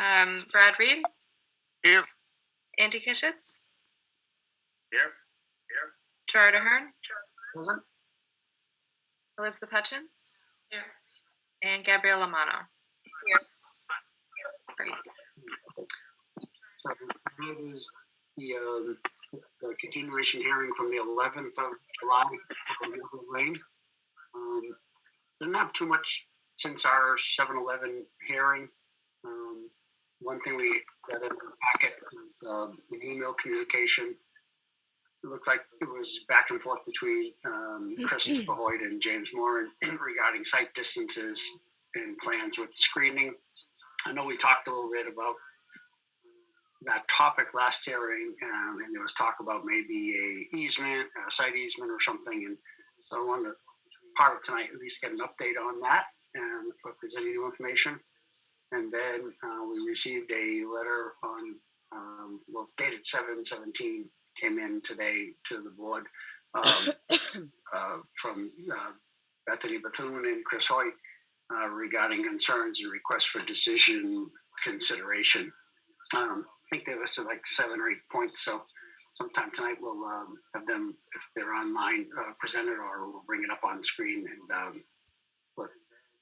Brad Reed, Here. Andy Kishitz, Here. Gerard Ahern, Present. Elizabeth Hutchins, Here. and Gabrielle Amano. Here. Great. So that is the continuation hearing from the 11th of July on River Lane. Didn't have too much since our 7-Eleven hearing. One thing we got in the packet was an email communication. It looked like it was back and forth between Christopher Hoyt and James Moran regarding site distances and plans with screening. I know we talked a little bit about that topic last hearing, and there was talk about maybe a site easement or something. And so I wanted to, part of tonight, at least get an update on that, and if there's any new information. And then we received a letter on, well, it's dated 7/17, came in today to the board from Bethany Bethune and Chris Hoyt regarding concerns and requests for decision consideration. I think they listed like 7 or 8 points. So sometime tonight we'll have them, if they're online, present it, or we'll bring it up on screen, and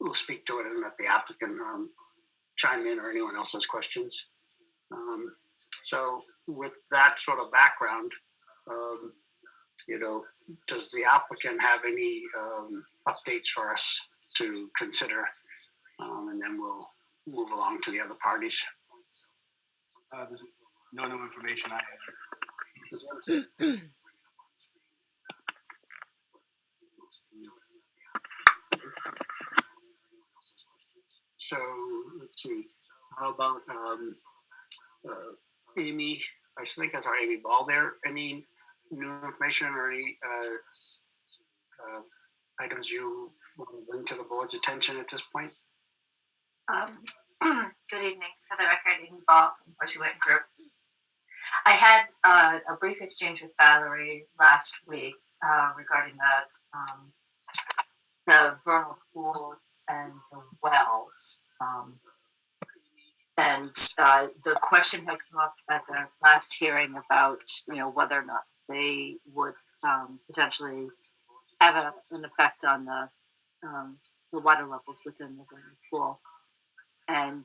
we'll speak to it and let the applicant chime in, or anyone else has questions. So with that sort of background, does the applicant have any updates for us to consider? And then we'll move along to the other parties. There's no new information I have. So let's see. How about Amy? I think that's our Amy Ball there. Any new information or any items you want to bring to the board's attention at this point? Good evening. For the record, Amy Ball from Horsey Wetland Group. I had a brief exchange with Valerie last week regarding the vernal pools and the wells. And the question had come up at the last hearing about, whether or not they would potentially have an effect on the water levels within the vernal pool. And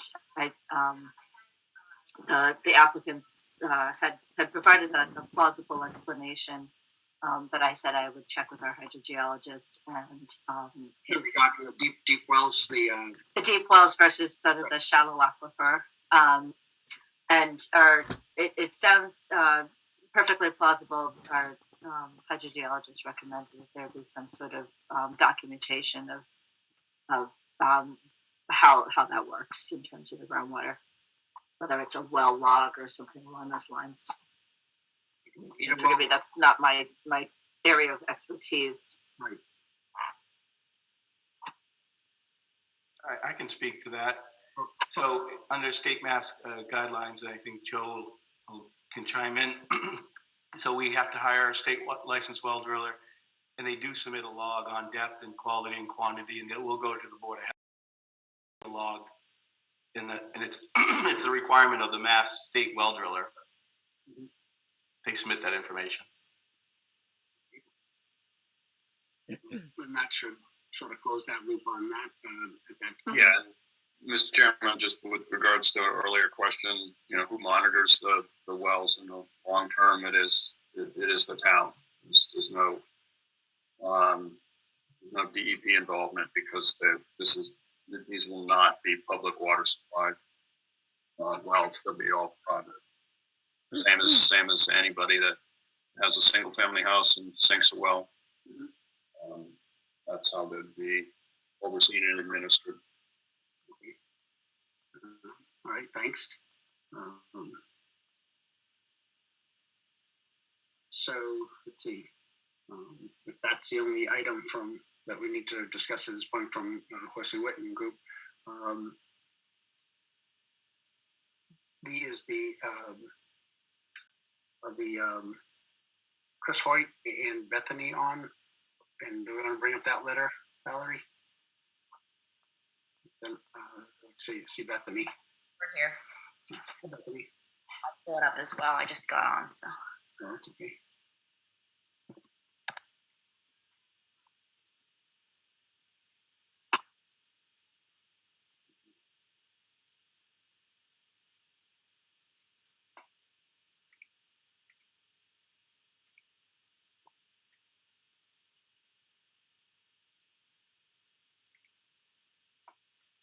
the applicants had provided a plausible explanation, but I said I would check with our hydrogeologist and regarding the deep wells, the deep wells versus the shallow aquifer, and it sounds perfectly plausible. Our hydrogeologist recommended that there be some sort of documentation of how that works in terms of the groundwater, whether it's a well log or something along those lines. Forgive me, that's not my area of expertise. Right. I can speak to that. So under state mass guidelines, I think Joe can chime in. So we have to hire a state licensed well driller, and they do submit a log on depth and quality and quantity, and it will go to the board of health. The log, and it's it's the requirement of the Mass State well driller. They submit that information. And that should sort of close that loop on that. Yeah, Mr. Chairman, just with regards to an earlier question, who monitors the wells in the long term? It is the town. There's no DEP involvement, because these will not be public water supply wells. They'll be all private. Same as anybody that has a single family house and sinks a well. That's how they'd be overseen and administered. All right, thanks. So let's see. If that's the only item that we need to discuss at this point from Horsey Wetland Group, Chris Hoyt and Bethany on, and we're going to bring up that letter, Valerie. Then let's see Bethany. We're here. Bethany? Pull it up as well. I just got on, so. No, that's okay.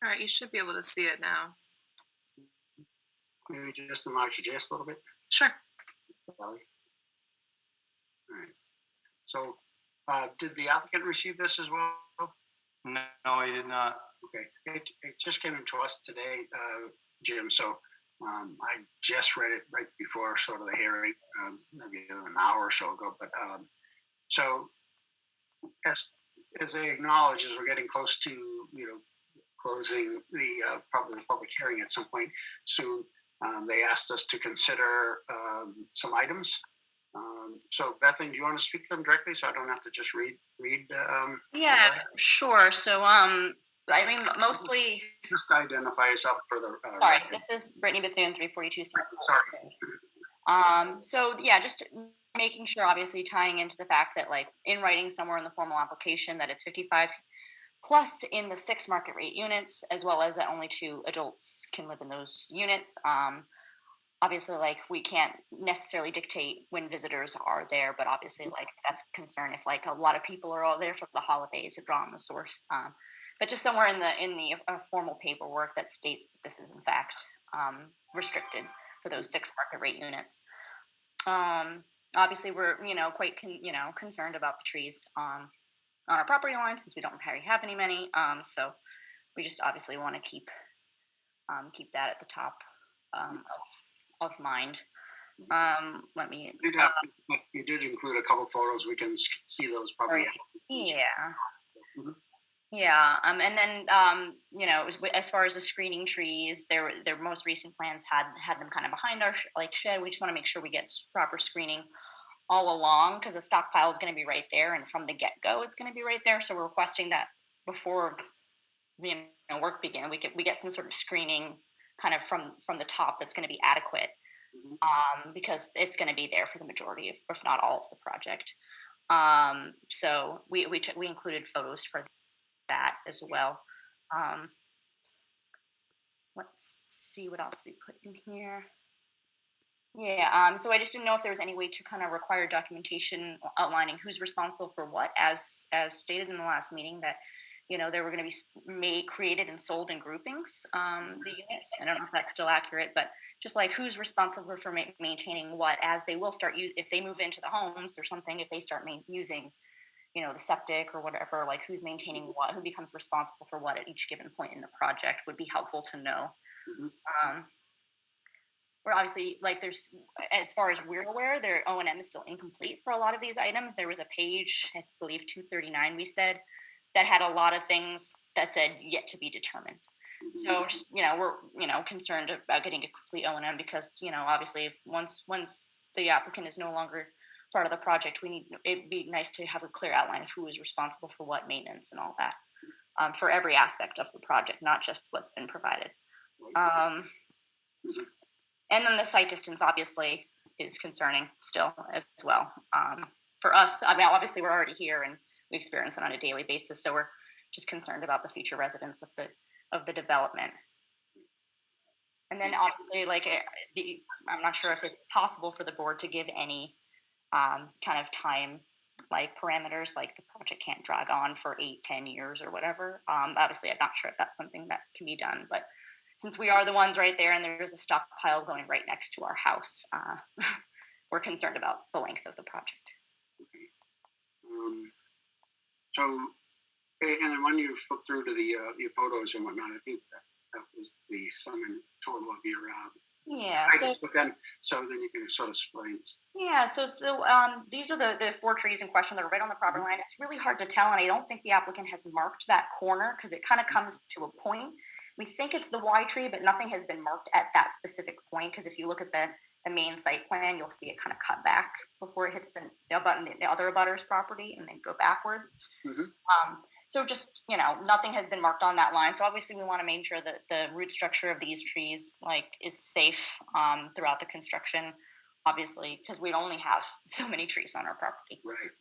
All right, you should be able to see it now. Maybe just enlarge it just a little bit. Sure. All right. So, did the applicant receive this as well? No, I did not. Okay, it just came into us today, Jim, so I just read it right before sort of the hearing, maybe an hour or so ago, but so as they acknowledge, as we're getting close to, closing the probably the public hearing at some point soon, they asked us to consider some items. So Bethany, do you want to speak to them directly so I don't have to just read? Yeah, sure. So, I mean, mostly. Just identify yourself for the. Sorry, record. this is Brittany Bethune, 342. Sorry. So yeah, just making sure, obviously tying into the fact that like in writing somewhere in the formal application that it's 55 plus in the 6 market rate units, as well as that only 2 adults can live in those units. Obviously, like we can't necessarily dictate when visitors are there, but obviously, like that's a concern if like a lot of people are all there for the holidays to draw on the source. But just somewhere in the formal paperwork that states that this is in fact restricted for those 6 market rate units. Obviously, we're quite concerned about the trees on our property line since we don't have many. So we just obviously want to keep that at the top of mind. Let me. You did include a couple photos. We can see those probably. Yeah. Mhm. Yeah. And then as far as the screening trees, their most recent plans had them kind of behind our shed. We just want to make sure we get proper screening all along because the stockpile is going to be right there, and from the get-go, it's going to be right there. So we're requesting that before work begin, we get some sort of screening kind of from the top that's going to be adequate, because it's going to be there for the majority of, if not all of the project. So we included photos for that as well. Let's see what else we put in here. Yeah, so I just didn't know if there was any way to kind of require documentation outlining who's responsible for what, as stated in the last meeting, that they were going to be created and sold in groupings, the units. I don't know if that's still accurate, but just like who's responsible for maintaining what, as they will start if they move into the homes or something, if they start using the septic or whatever, like who's maintaining what, who becomes responsible for what at each given point in the project would be helpful to know. We're obviously, like, there's, as far as we're aware, their O&M is still incomplete for a lot of these items. There was a page, I believe 239, we said, that had a lot of things that said yet to be determined. So just, we're, concerned about getting a complete O&M because, obviously if once the applicant is no longer part of the project, it'd be nice to have a clear outline of who is responsible for what maintenance and all that, for every aspect of the project, not just what's been provided. And then the site distance obviously is concerning still as well. For us, I mean, obviously we're already here and we experience it on a daily basis. So we're just concerned about the future residents of the development. And then obviously, like, I'm not sure if it's possible for the board to give any kind of time, like parameters, like the project can't drag on for 8-10 years or whatever. Obviously, I'm not sure if that's something that can be done, but since we are the ones right there and there's a stockpile going right next to our house, we're concerned about the length of the project. So, and then when you flip through to the your photos and whatnot, I think that was the sum and total of your yeah. items, but then you can sort of explain. Yeah, so these are the 4 trees in question that are right on the property line. It's really hard to tell, and I don't think the applicant has marked that corner because it kind of comes to a point. We think it's the Y tree, but nothing has been marked at that specific point because if you look at the main site plan, you'll see it kind of cut back before it hits the other abutter's property and then go backwards. So just, nothing has been marked on that line. So obviously we want to make sure that the root structure of these trees is safe throughout the construction, obviously, because we only have so many trees on our property. Right.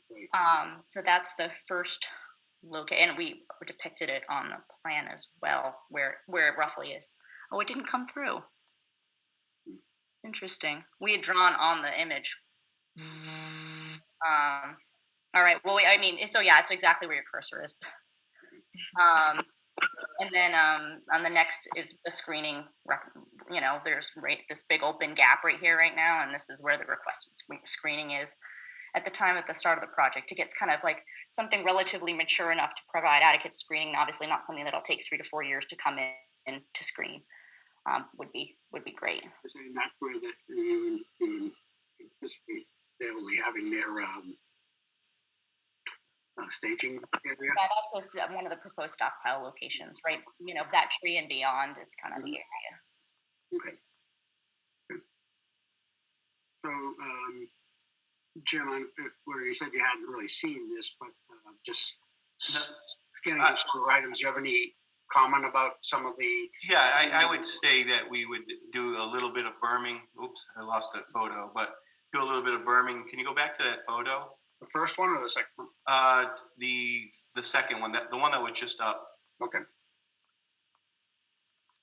So that's the first location, and we depicted it on the plan as well, where it roughly is. Oh, it didn't come through. Interesting. We had drawn on the image. All right. Well, so yeah, it's exactly where your cursor is. And then on the next is the screening. There's this big open gap right here right now, and this is where the requested screening is. At the start of the project, it gets kind of like something relatively mature enough to provide adequate screening. Obviously, not something that'll take 3 to 4 years to come in to screen. Would be great. So that's where they'll be having their staging area. Yeah, that's also one of the proposed stockpile locations, right? That tree and beyond is kind of the area. Okay. So, Jim, where you said you hadn't really seen this, but just scanning through some of the items, do you have any comment about some of the? Yeah, I would say that we would do a little bit of berming. Oops, I lost that photo, but do a little bit of berming. Can you go back to that photo? The first one or the second one? The second one, the one that was just up. Okay.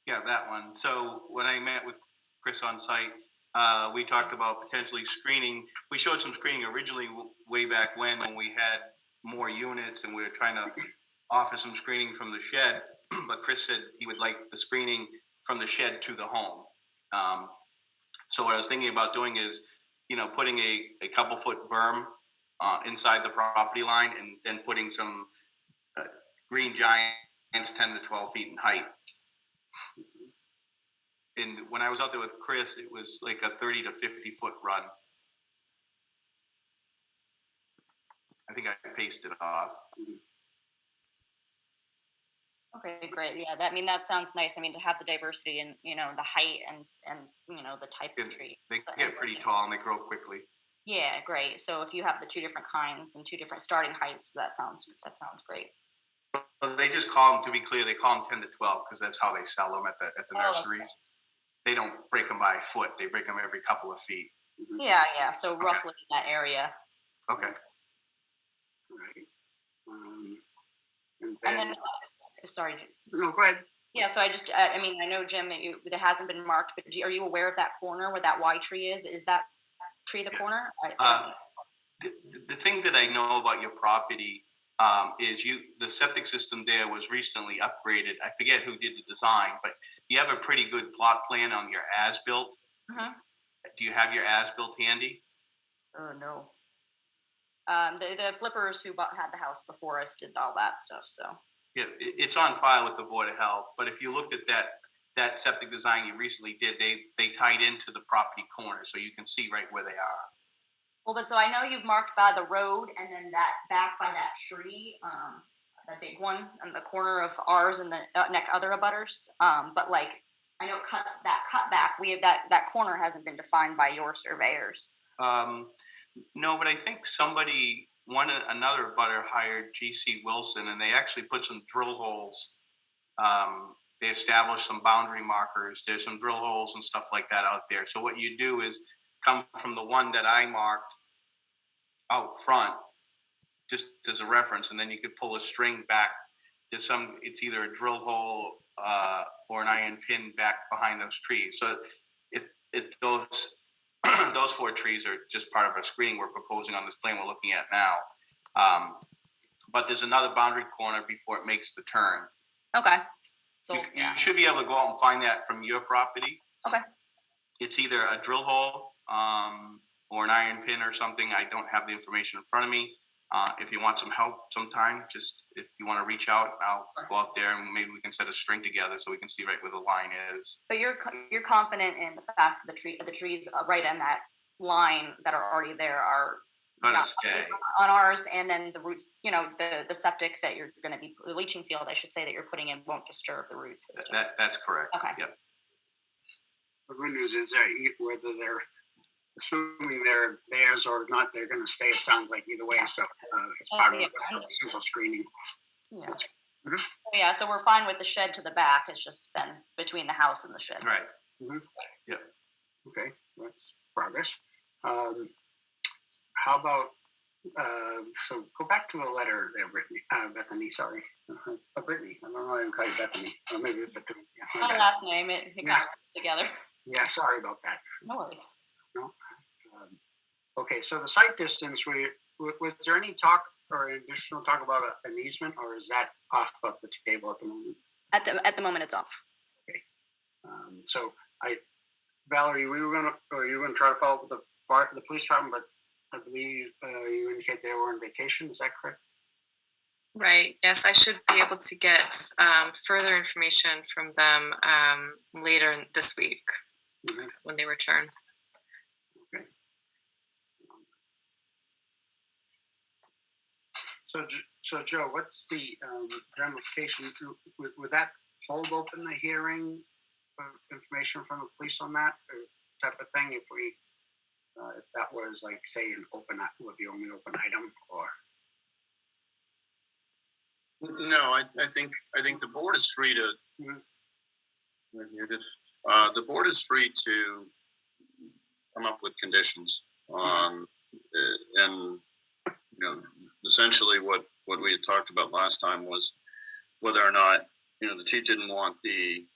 Yeah, that one. So when I met with Chris on site, we talked about potentially screening. We showed some screening originally way back when we had more units and we were trying to offer some screening from the shed. But Chris said he would like the screening from the shed to the home. So what I was thinking about doing is, putting a couple foot berm inside the property line and then putting some green giants 10 to 12 feet in height. And when I was out there with Chris, it was like a 30 to 50 foot run. I think I paced it off. Okay, great. Yeah, that sounds nice. To have the diversity and the height and the type of tree. They get pretty tall and they grow quickly. Yeah, great. So if you have the 2 different kinds and 2 different starting heights, that sounds great. But they just call them, to be clear, they call them 10 to 12 because that's how they sell them at the nurseries. Okay. They don't break them by foot; they break them every couple of feet. Yeah. So roughly in that area. Okay. Right. And then, sorry. No, go ahead. Yeah. So I just, I know, Jim, it hasn't been marked, but are you aware of that corner where that Y tree is? Is that tree the corner? The thing that I know about your property is the septic system there was recently upgraded. I forget who did the design, but you have a pretty good plot plan on your as-built. Uh-huh. Do you have your as-built handy? No. The flippers who had the house before us did all that stuff. So yeah, it's on file with the Board of Health. But if you looked at that septic design you recently did, they tied into the property corner, so you can see right where they are. Well, but so I know you've marked by the road and then that back by that tree, that big one on the corner of ours and the other abutters. But I know that cutback, we have that corner hasn't been defined by your surveyors. No, but I think another abutter hired GC Wilson, and they actually put some drill holes. They established some boundary markers. There's some drill holes and stuff like that out there. So what you do is come from the one that I marked out front, just as a reference, and then you could pull a string back to it's either a drill hole or an iron pin back behind those trees. So those 4 trees are just part of a screening we're proposing on this plan we're looking at now. But there's another boundary corner before it makes the turn. Okay. So you should be able to go out and find that from your property. Okay. It's either a drill hole or an iron pin or something. I don't have the information in front of me. If you want some help sometime, if you want to reach out, I'll go out there and maybe we can set a string together so we can see right where the line is. But you're confident in the fact that the trees right on that line that are already there are gonna stay on ours, and then the roots, the septic that you're going to be, the leaching field, I should say, that you're putting in won't disturb the root system. That's correct. Okay. Yep. The good news is that whether they're assuming they're theirs or not, they're going to stay. It sounds like either way. So it's part of the central screening. Yeah. Mhm. Yeah, so we're fine with the shed to the back. It's just then between the house and the shed. Right. Okay, that's progress. How about, so go back to the letter there, Brittany, Bethany, sorry. Brittany, I don't know why I'm calling you Bethany, or maybe it's Bethany. Yeah, my My bad. last name, it Yeah. got together. Yeah, sorry about that. No worries. Okay, so the site distance, was there any talk or additional talk about an easement, or is that off of the table at the moment? At the moment, it's off. So Valerie, you were gonna try to follow up with the police department, but I believe you indicate they were on vacation. Is that correct? Right. Yes, I should be able to get further information from them later this week Mhm. when they return. Okay. So Joe, what's the ramification? Would that hold open the hearing for information from the police on that or type of thing? If that was like, say, an open, would the only open item, or? No, I think the board is free to. Mhm. The board is free to come up with conditions, and essentially what we had talked about last time was whether or not the chief didn't want the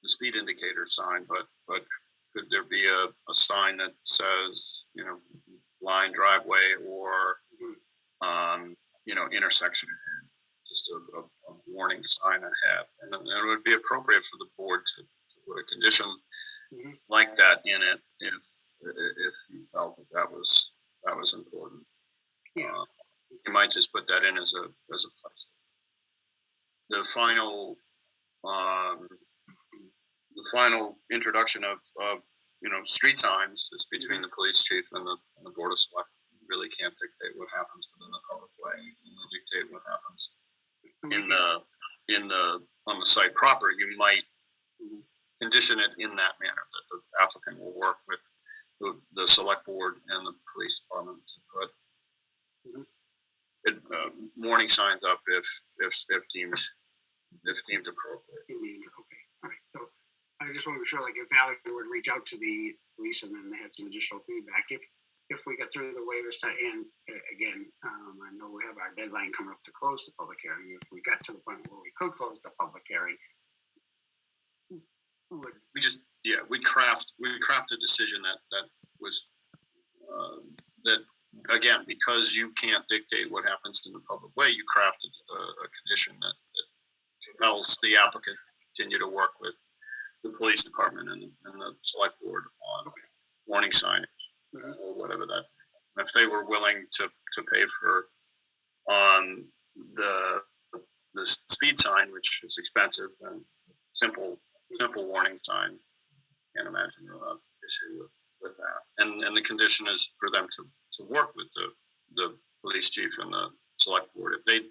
speed indicator sign, but could there be a sign that says line driveway or intersection, just a warning sign ahead, and it would be appropriate for the board to put a condition like that in it if you felt that was important. Yeah. You might just put that in as a place. The final introduction of street signs is between the police chief and the board of select. You really can't dictate what happens within the public way. You can dictate what happens on the site proper. You might condition it in that manner that the applicant will work with the select board and the police department to put warning signs up if deemed appropriate. Okay, all right. So I just want to be sure, like, if Valerie would reach out to the police and then they had some additional feedback, if we get through the waiver study, and again, I know we have our deadline coming up to close the public hearing. If we got to the point where we could close the public hearing, we craft a decision that was that, again, because you can't dictate what happens in the public way, you crafted a condition that compels the applicant to continue to work with the police department and the select board on warning signage or whatever that. If they were willing to pay for the speed sign, which is expensive, and simple warning sign, can't imagine an issue with that. And the condition is for them to work with the police chief and the select board. If they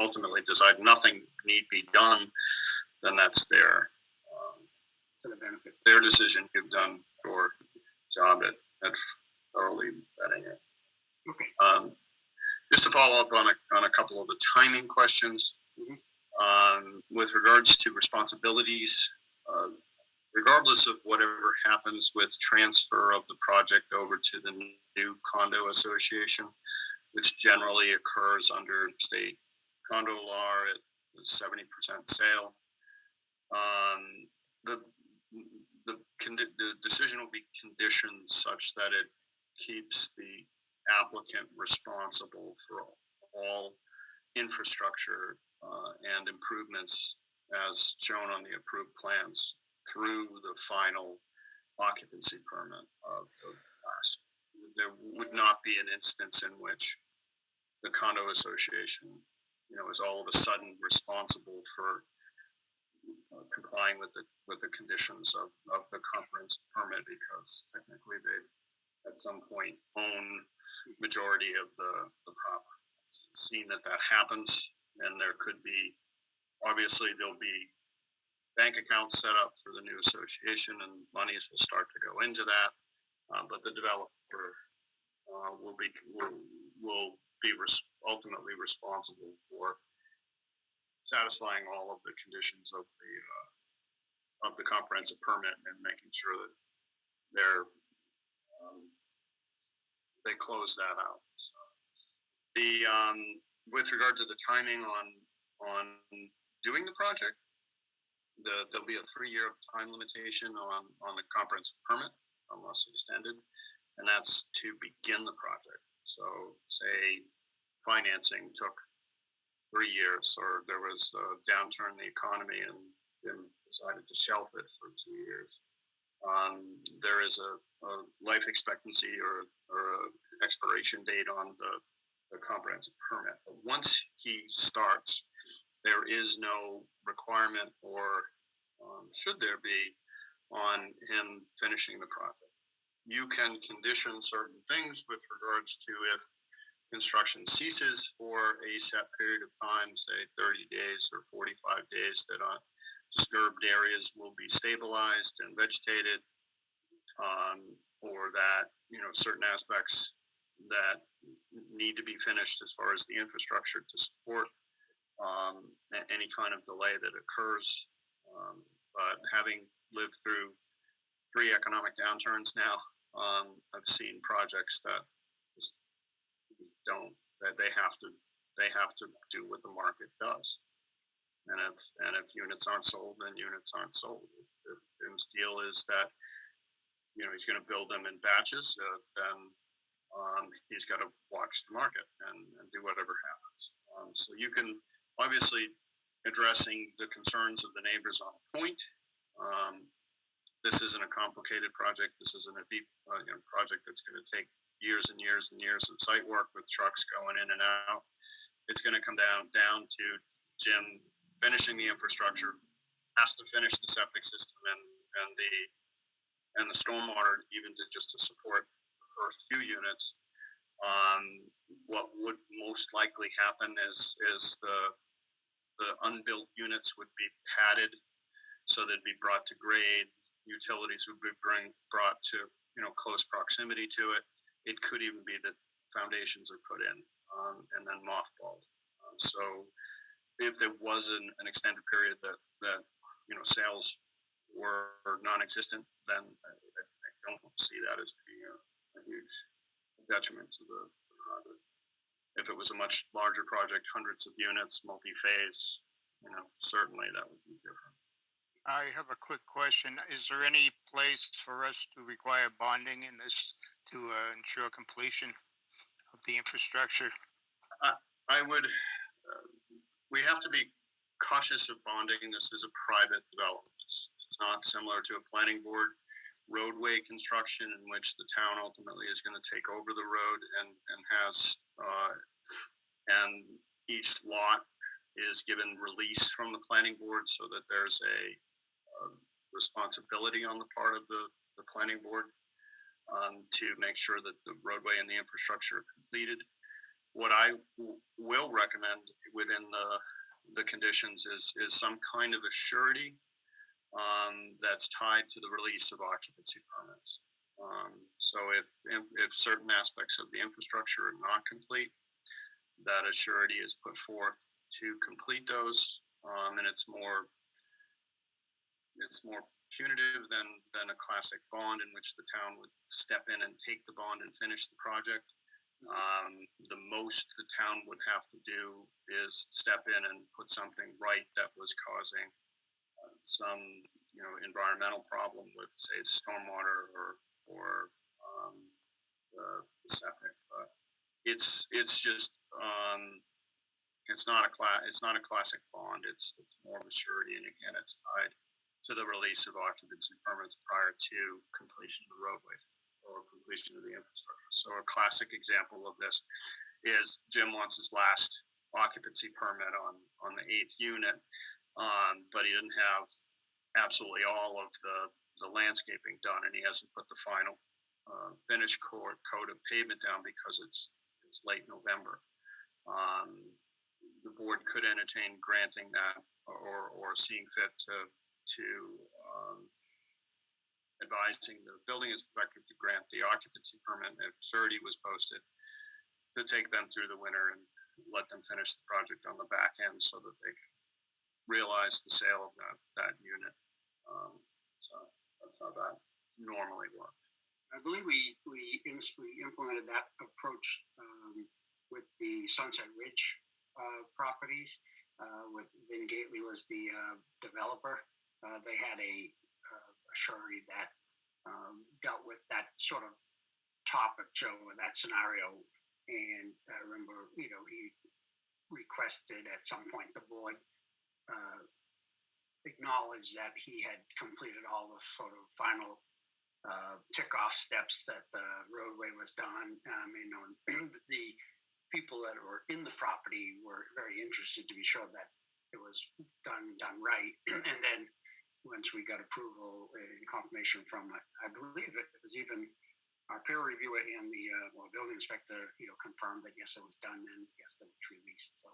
ultimately decide nothing need be done, then that's their decision. You've done your job at thoroughly vetting it. Okay. Just to follow up on a couple of the timing questions, with regards to responsibilities, regardless of whatever happens with transfer of the project over to the new condo association, which generally occurs under state condo law at the 70% sale, the decision will be conditioned such that it keeps the applicant responsible for all infrastructure and improvements as shown on the approved plans through the final occupancy permit of the last. There would not be an instance in which the condo association, is all of a sudden responsible for complying with the conditions of the comprehensive permit, because technically they at some point own majority of the property. It's seen that happens, and there could be, obviously there'll be bank accounts set up for the new association and monies will start to go into that, but the developer will be ultimately responsible for satisfying all of the conditions of the comprehensive permit and making sure that they close that out. So with regard to the timing on doing the project, there'll be a 3-year time limitation on the comprehensive permit unless extended, and that's to begin the project. So say financing took 3 years, or there was a downturn in the economy and then decided to shelf it for 2 years. There is a life expectancy or an expiration date on the comprehensive permit. But once he starts, there is no requirement, or should there be, on him finishing the project. You can condition certain things with regards to if construction ceases for a set period of time, say 30 days or 45 days, that disturbed areas will be stabilized and vegetated, or that certain aspects that need to be finished as far as the infrastructure to support any kind of delay that occurs. But having lived through 3 economic downturns now, I've seen projects that just don't, that they have to do what the market does. And if units aren't sold, then units aren't sold. If Jim's deal is that he's going to build them in batches, then he's got to watch the market and do whatever happens. So you can obviously addressing the concerns of the neighbors on point. This isn't a complicated project. This isn't a deep project that's going to take years and years and years of site work with trucks going in and out. It's going to come down to Jim finishing the infrastructure, has to finish the septic system and the stormwater, even to support the first few units. What would most likely happen is the unbuilt units would be padded, so they'd be brought to grade. Utilities would be brought to close proximity to it. It could even be that foundations are put in and then mothballed. So if there was an extended period that sales were non-existent, then I don't see that as being a huge detriment to the project. If it was a much larger project, hundreds of units, multi-phase, certainly that would be different. I have a quick question. Is there any place for us to require bonding in this to ensure completion of the infrastructure? I would, we have to be cautious of bonding. This is a private development. It's not similar to a planning board roadway construction in which the town ultimately is going to take over the road and has, and each lot is given release from the planning board so that there's a responsibility on the part of the planning board to make sure that the roadway and the infrastructure are completed. What I will recommend within the conditions is some kind of a surety that's tied to the release of occupancy permits. So if certain aspects of the infrastructure are not complete, that a surety is put forth to complete those, and it's more punitive than a classic bond in which the town would step in and take the bond and finish the project. The most the town would have to do is step in and put something right that was causing some environmental problem with, say, stormwater or the septic. But it's just it's not a classic bond. It's more of a surety, and again, it's tied to the release of occupancy permits prior to completion of the roadways or completion of the infrastructure. So a classic example of this is Jim wants his last occupancy permit on the 8th unit, but he didn't have absolutely all of the landscaping done, and he hasn't put the final finished coat of pavement down because it's late November. The board could entertain granting that or seeing fit to advising the building inspector to grant the occupancy permit if surety was posted. to take them through the winter and let them finish the project on the back end so that they can realize the sale of that unit. So that's how that normally works. I believe we implemented that approach with the Sunset Ridge properties. With Vin Gately was the developer. They had a surety that dealt with that sort of topic, Joe, with that scenario. And I remember, he requested at some point the board acknowledge that he had completed all the sort of final tick-off steps, that the roadway was done. The people that were in the property were very interested to be sure that it was done right. And then once we got approval and confirmation from, I believe it was even our peer reviewer and the building inspector, confirmed that yes, it was done, and yes, it was released. So,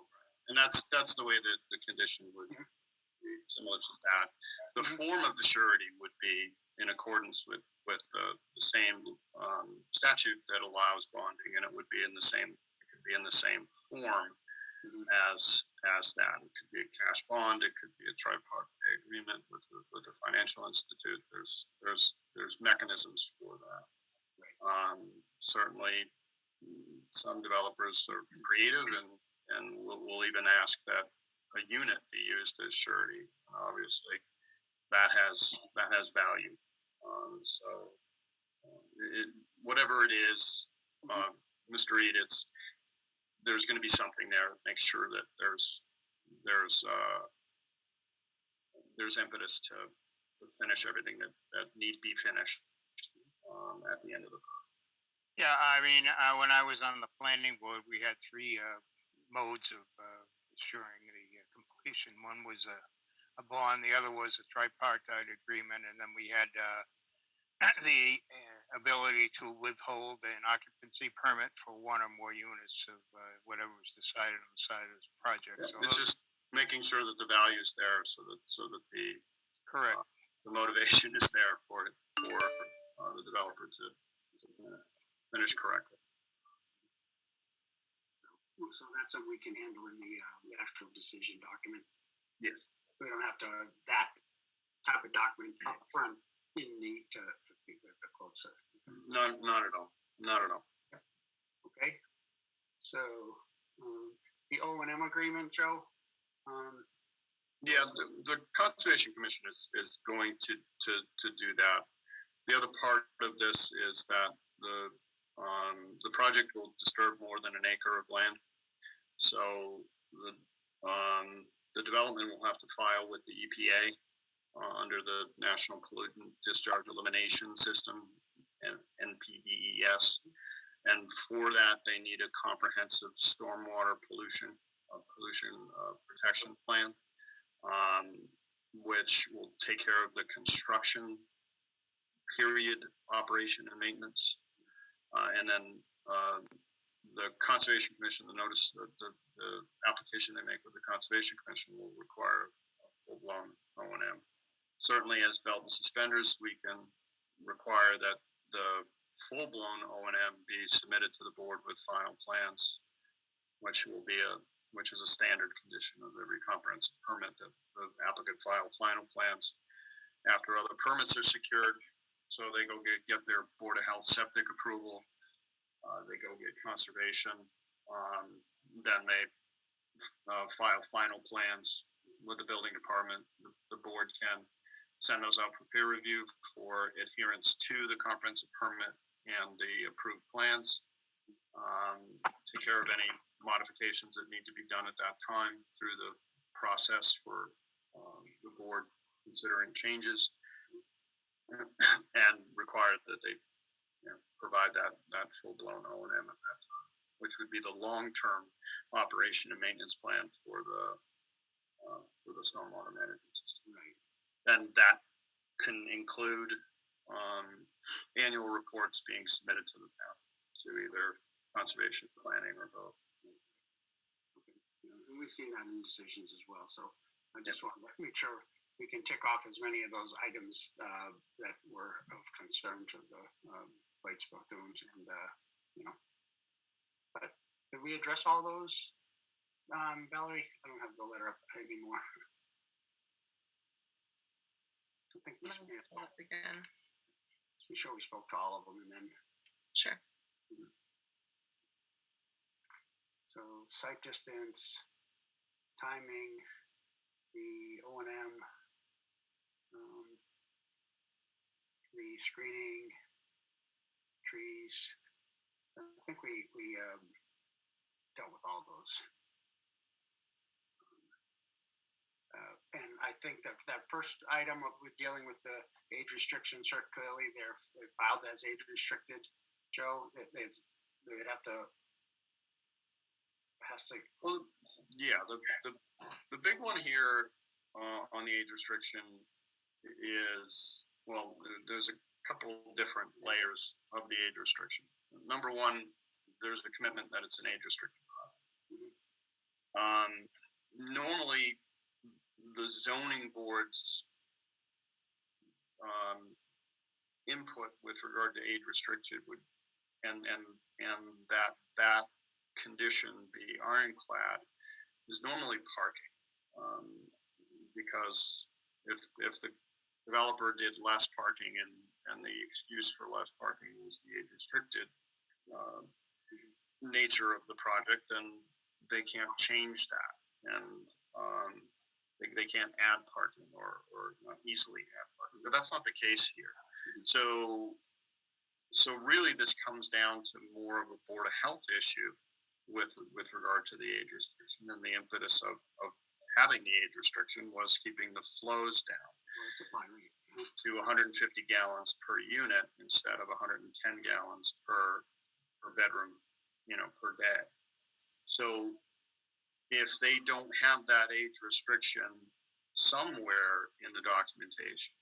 and that's the way that the condition would be similar to that. The form of the surety would be in accordance with the same statute that allows bonding, and it would be in the same form as that. It could be a cash bond, it could be a tripartite agreement with a financial institute. There's mechanisms for that. Certainly, some developers are creative and will even ask that a unit be used as surety. Obviously, that has value. Whatever it is, Mr. Reed, there's going to be something there that makes sure that there's impetus to finish everything that need be finished at the end of the project. Yeah, I mean, when I was on the planning board, we had three modes of ensuring the completion. One was a bond, the other was a tripartite agreement, and then we had the ability to withhold an occupancy permit for one or more units of whatever was decided on the side of this project. Yeah, so it's just making sure that the value is there, so that the correct the motivation is there for the developer to finish correctly. So that's something we can handle in the actual decision document. Yes. We don't have to that type of document up front in the to be the closer. Not at all. Not at all. Okay. So the O&M agreement, Joe. Yeah, the Conservation Commission is going to do that. The other part of this is that the project will disturb more than an acre of land. So the development will have to file with the EPA under the National Pollutant Discharge Elimination System, NPDES. And for that, they need a comprehensive stormwater pollution protection plan, which will take care of the construction period, operation and maintenance. And then the Conservation Commission, the notice, the application they make with the Conservation Commission will require a full-blown O&M. Certainly, as belt and suspenders, we can require that the full-blown O&M be submitted to the board with final plans, which is a standard condition of every comprehensive permit, that the applicant file final plans after other permits are secured. So they go get their Board of Health septic approval. They go get conservation. Then they file final plans with the building department. The board can send those out for peer review for adherence to the comprehensive permit and the approved plans. Take care of any modifications that need to be done at that time through the process for the board considering changes, and require that they provide that full-blown O&M at that time, which would be the long-term operation and maintenance plan for the stormwater management system. Right. And that can include annual reports being submitted to the town, to either conservation, planning, or both. And we've seen that in decisions as well. So I just want to make sure we can tick off as many of those items that were of concern to the Whitesboro and but did we address all those, Valerie? I don't have the letter up anymore. I think we, Pull up again. we sure we spoke to all of them, and then Sure. so site distance, timing, the O&M, the screening, trees. I think we dealt with all those. And I think that that first item we're dealing with the age restrictions, clearly they're filed as age restricted. Joe, they would have to, has to. Well, yeah, the big one here on the age restriction is, well, there's a couple different layers of the age restriction. Number one, there's the commitment that it's an age restricted project. Normally, the zoning board's input with regard to age restricted would, and that condition be ironclad, is normally parking, because if the developer did less parking and the excuse for less parking was the age restricted nature of the project, then they can't change that, and they can't add parking or not easily add parking. But that's not the case here. So really, this comes down to more of a Board of Health issue with regard to the age restriction, and the impetus of having the age restriction was keeping the flows down to 150 gallons per unit instead of 110 gallons per bedroom, per day. So if they don't have that age restriction somewhere in the documentation,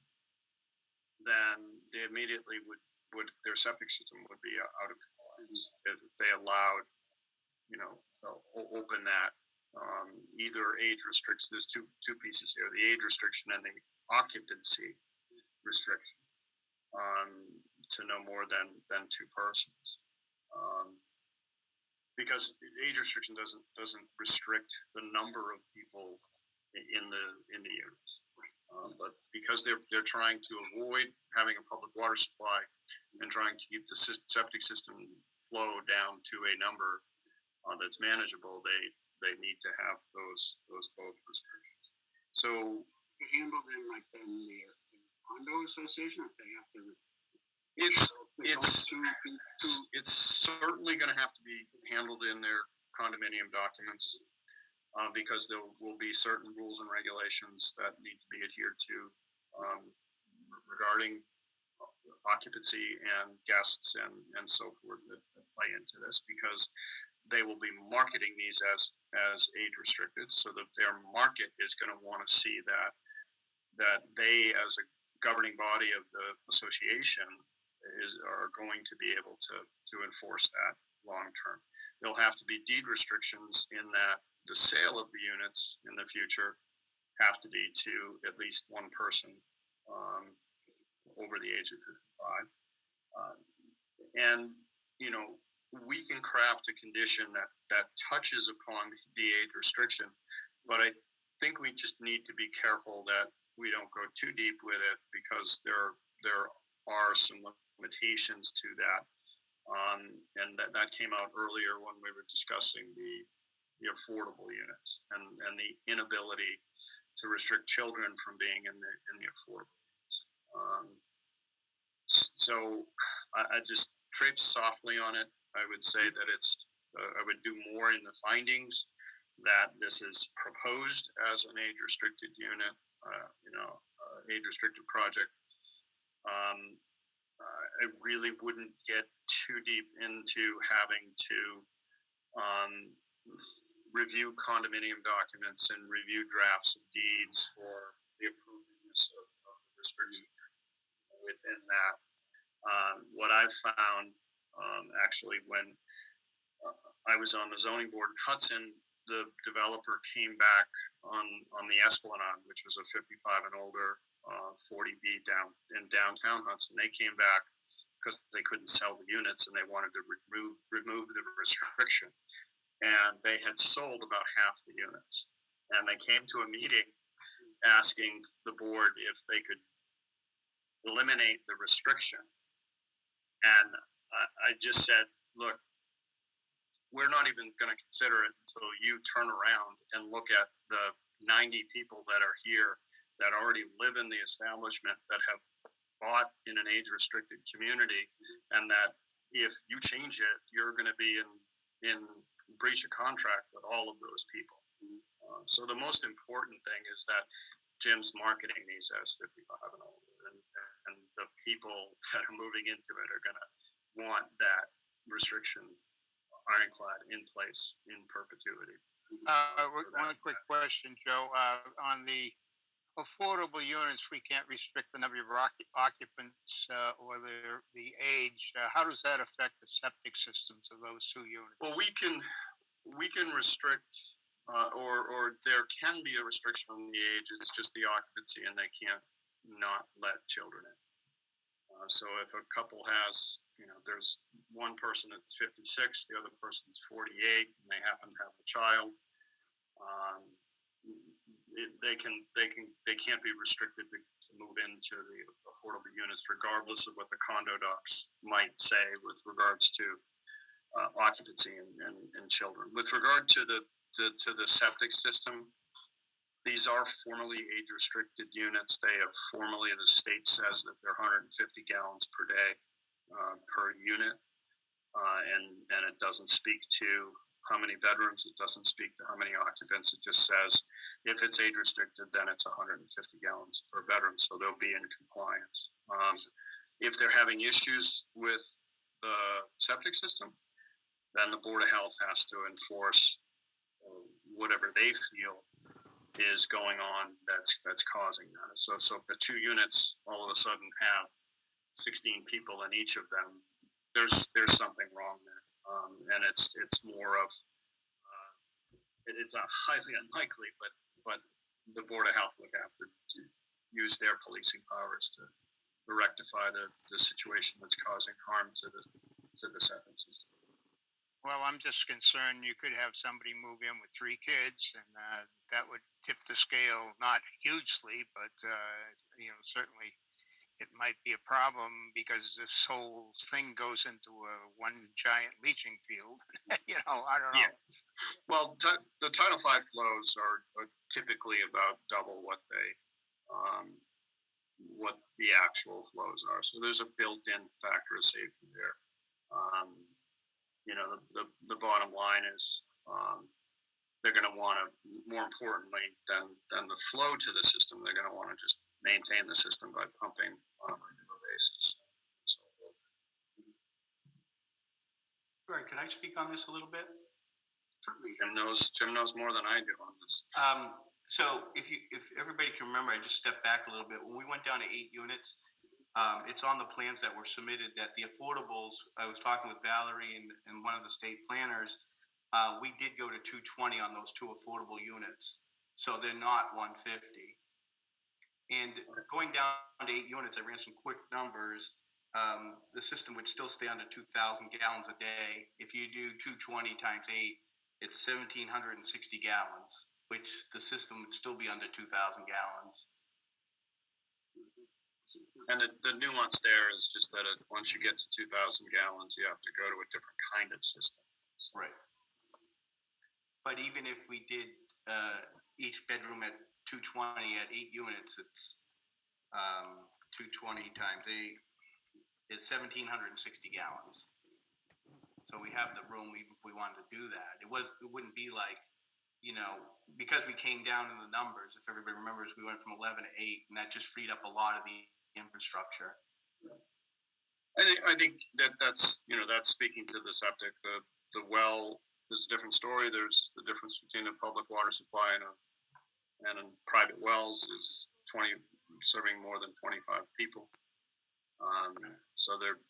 then they immediately would their septic system would be out of compliance if they allowed, open that. Either age restricts. There's two pieces here: the age restriction and the occupancy restriction, to no more than two persons. Because age restriction doesn't restrict the number of people in the units, but because they're trying to avoid having a public water supply and trying to keep the septic system flow down to a number that's manageable, they need to have those both restrictions. So handled in like the condo association, if they have to. It's certainly going to have to be handled in their condominium documents, because there will be certain rules and regulations that need to be adhered to regarding occupancy and guests and so forth that play into this, because they will be marketing these as age restricted, so that their market is going to want to see that they, as a governing body of the association, are going to be able to enforce that long term. There'll have to be deed restrictions in that the sale of the units in the future have to be to at least one person over the age of 55. And we can craft a condition that touches upon the age restriction, but I think we just need to be careful that we don't go too deep with it, because there are some limitations to that, and that came out earlier when we were discussing the affordable units and the inability to restrict children from being in the affordable units. So I just traipse softly on it. I would say that I would do more in the findings that this is proposed as an age restricted unit, age restricted project. I really wouldn't get too deep into having to review condominium documents and review drafts of deeds for the appropriateness of the restriction within that. What I've found, actually, when I was on the zoning board in Hudson, the developer came back on the Esplanade, which was a 55 and older 40B in downtown Hudson. They came back because they couldn't sell the units and they wanted to remove the restriction. and they had sold about half the units. And they came to a meeting asking the board if they could eliminate the restriction. And I just said, look, we're not even going to consider it until you turn around and look at the 90 people that are here that already live in the establishment, that have bought in an age-restricted community, and that if you change it, you're going to be in breach of contract with all of those people. So the most important thing is that Jim's marketing these as 55 and older, and the people that are moving into it are going to want that restriction ironclad in place in perpetuity. One quick question, Joe. On the affordable units, we can't restrict the number of occupants or the age. How does that affect the septic systems of those 2 units? Well, we can restrict, or there can be a restriction on the age. It's just the occupancy, and they can't not let children in. So if a couple has, there's one person that's 56, the other person's 48, and they happen to have a child, they can't be restricted to move into the affordable units, regardless of what the condo docs might say with regards to occupancy and children. With regard to the septic system, these are formally age-restricted units. They have formally, the state says that they're 150 gallons per day per unit, and it doesn't speak to how many bedrooms. It doesn't speak to how many occupants. It just says if it's age-restricted, then it's 150 gallons per bedroom, so they'll be in compliance. If they're having issues with the septic system, then the Board of Health has to enforce whatever they feel is going on that's causing that. So if the 2 units all of a sudden have 16 people in each of them, there's something wrong there, and it's more of it's a highly unlikely, but the Board of Health would have to use their policing powers to rectify the situation that's causing harm to the septic system. Well, I'm just concerned you could have somebody move in with 3 kids, and that would tip the scale, not hugely, but certainly it might be a problem, because this whole thing goes into one giant leaching field. I don't know. Yeah. Well, the Title V flows are typically about double what the actual flows are. So there's a built-in factor of safety there. The bottom line is they're going to want to, more importantly than the flow to the system, they're going to want to just maintain the system by pumping on a regular basis. So, Right, can I speak on this a little bit? Jim knows more than I do on this. So if everybody can remember, I just stepped back a little bit. When we went down to 8 units, it's on the plans that were submitted that the affordables, I was talking with Valerie and one of the state planners, we did go to 220 on those 2 affordable units. So they're not 150. And going down to 8 units, I ran some quick numbers. The system would still stay under 2,000 gallons a day. If you do 220 times 8, it's 1,760 gallons, which the system would still be under 2,000 gallons. And the nuance there is just that once you get to 2,000 gallons, you have to go to a different kind of system. So. Right. But even if we did each bedroom at 220 at 8 units, it's 220 times 8 is 1,760 gallons. So we have the room even if we wanted to do that. It wouldn't be like, because we came down in the numbers, if everybody remembers, we went from 11 to 8, and that just freed up a lot of the infrastructure. I think that's speaking to the septic. The well is a different story. There's the difference between a public water supply and a private wells is serving more than 25 people. So they're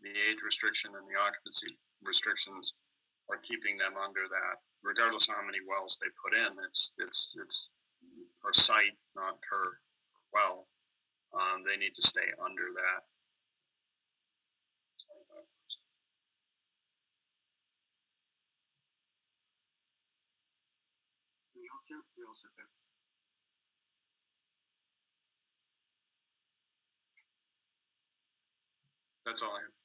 the age restriction and the occupancy restrictions are keeping them under that, regardless of how many wells they put in. It's per site, not per well. They need to stay under that. else if there? That's all I have.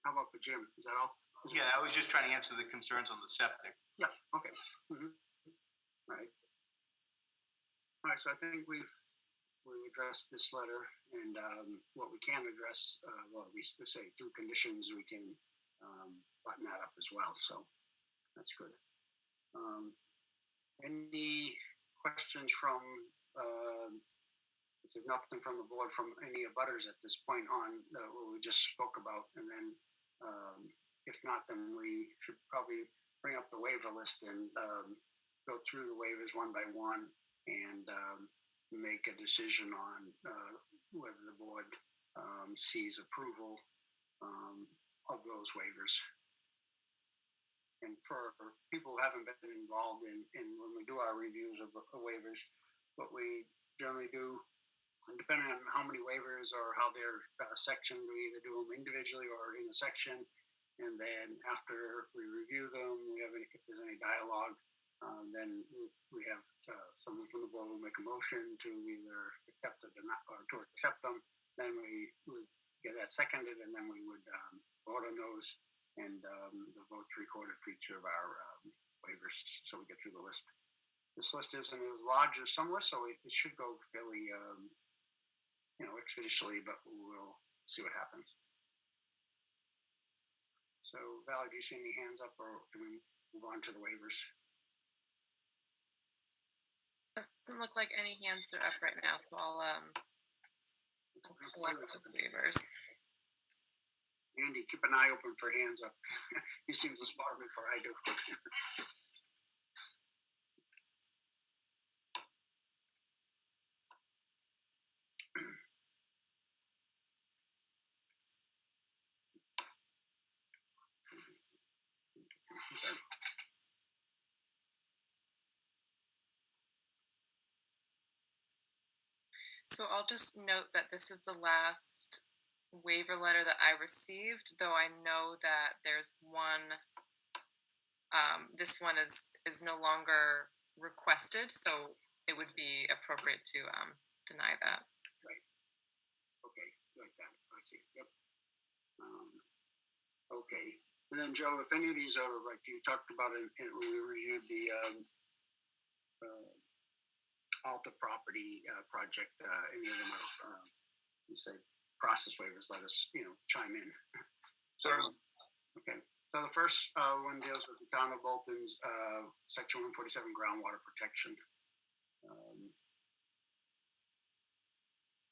How about for Jim? Is that all? Yeah, I was just trying to answer the concerns on the septic. Yeah, okay. Mhm. All right. All right, so I think we've addressed this letter, and what we can address, well, at least to say through conditions, we can button that up as well, so that's good. Any questions from, this is nothing from the board, from any abutters at this point on what we just spoke about, and then if not, then we should probably bring up the waiver list and go through the waivers one by one and make a decision on whether the board sees approval of those waivers. And for people who haven't been involved in when we do our reviews of waivers, what we generally do, and depending on how many waivers or how they're sectioned, we either do them individually or in a section. And then after we review them, if there's any dialogue, then we have someone from the board will make a motion to either accept it or not, or to accept them. Then we would get that seconded, and then we would vote on those, and the votes recorded for each of our waivers, so we get through the list. This list isn't as large as some lists, so it should go fairly, expeditiously, but we'll see what happens. So, Val, do you see any hands up, or can we move on to the waivers? Doesn't look like any hands are up right now, so I'll pull up the waivers. Andy, keep an eye open for hands up. You seem to spot them before I do. So I'll just note that this is the last waiver letter that I received, though I know that there's one, this one is no longer requested, so it would be appropriate to deny that. Okay, like that. I see. Yep. Okay. And then, Joe, if any of these are like you talked about it when we reviewed the Alta property project, any of them are, you say process waivers, let us, chime in. So, okay. So the first one deals with the town of Bolton's section 147 groundwater protection.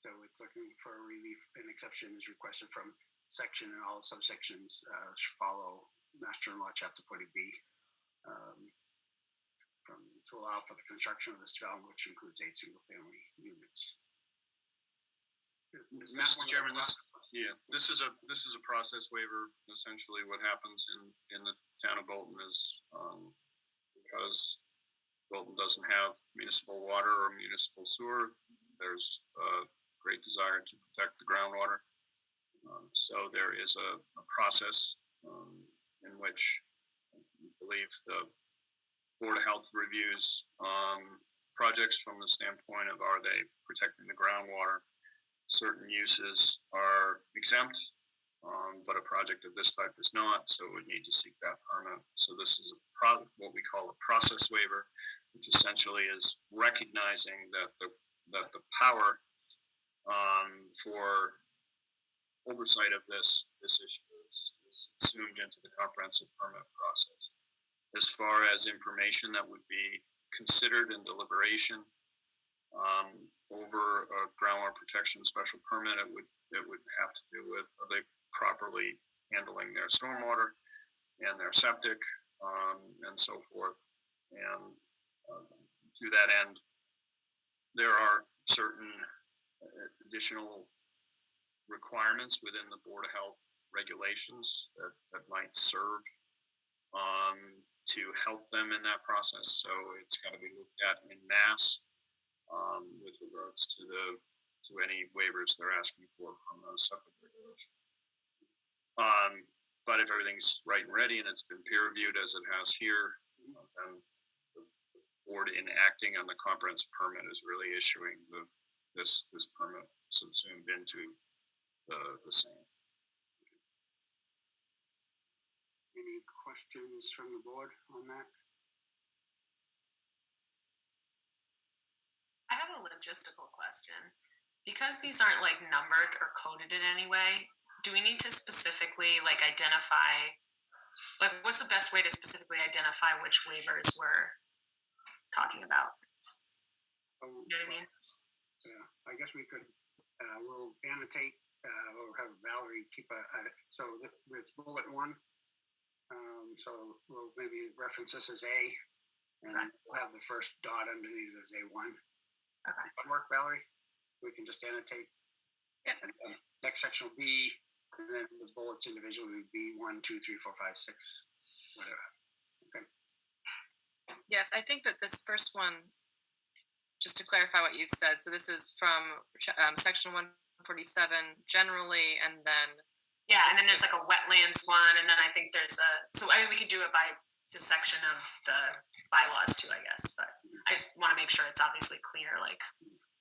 So it's looking for relief. An exception is requested from section, and all subsections should follow Mass General Law Chapter 40B to allow for the construction of this development, which includes 8 single-family units. Mr. Chairman, this is a process waiver. Essentially, what happens in the town of Bolton is because Bolton doesn't have municipal water or municipal sewer, there's a great desire to protect the groundwater. So there is a process in which I believe the Board of Health reviews projects from the standpoint of, are they protecting the groundwater? Certain uses are exempt, but a project of this type is not, so we need to seek that permit. So this is what we call a process waiver, which essentially is recognizing that the power for oversight of this issue is assumed into the comprehensive permit process. As far as information that would be considered in deliberation over a groundwater protection special permit, it would have to do with, are they properly handling their stormwater and their septic and so forth. And to that end, there are certain additional requirements within the Board of Health regulations that might serve to help them in that process. So it's got to be looked at in mass with regards to any waivers they're asking for from those septic regulations. But if everything's right and ready and it's been peer reviewed as it has here, then the board in acting on the comprehensive permit is really issuing this permit subsumed into the same. Any questions from the board on that? I have a logistical question. Because these aren't like numbered or coded in any way, do we need to specifically like identify, like what's the best way to specifically identify which waivers we're talking about? Oh, You know what I mean? Yeah, I guess we could, we'll annotate, or have Valerie keep with bullet 1, so we'll maybe reference this as A, and we'll have the first dot underneath as A1. Okay. That work, Valerie? We can just annotate. Yep. And then next section will be, and then the bullets individually would be 1, 2, 3, 4, 5, 6, whatever. Okay. Yes, I think that this first one, just to clarify what you've said, so this is from section 147 generally, and then and then there's like a wetlands one, and then I think there's so I mean we could do it by the section of the bylaws too, I guess, but I just want to make sure it's obviously clear like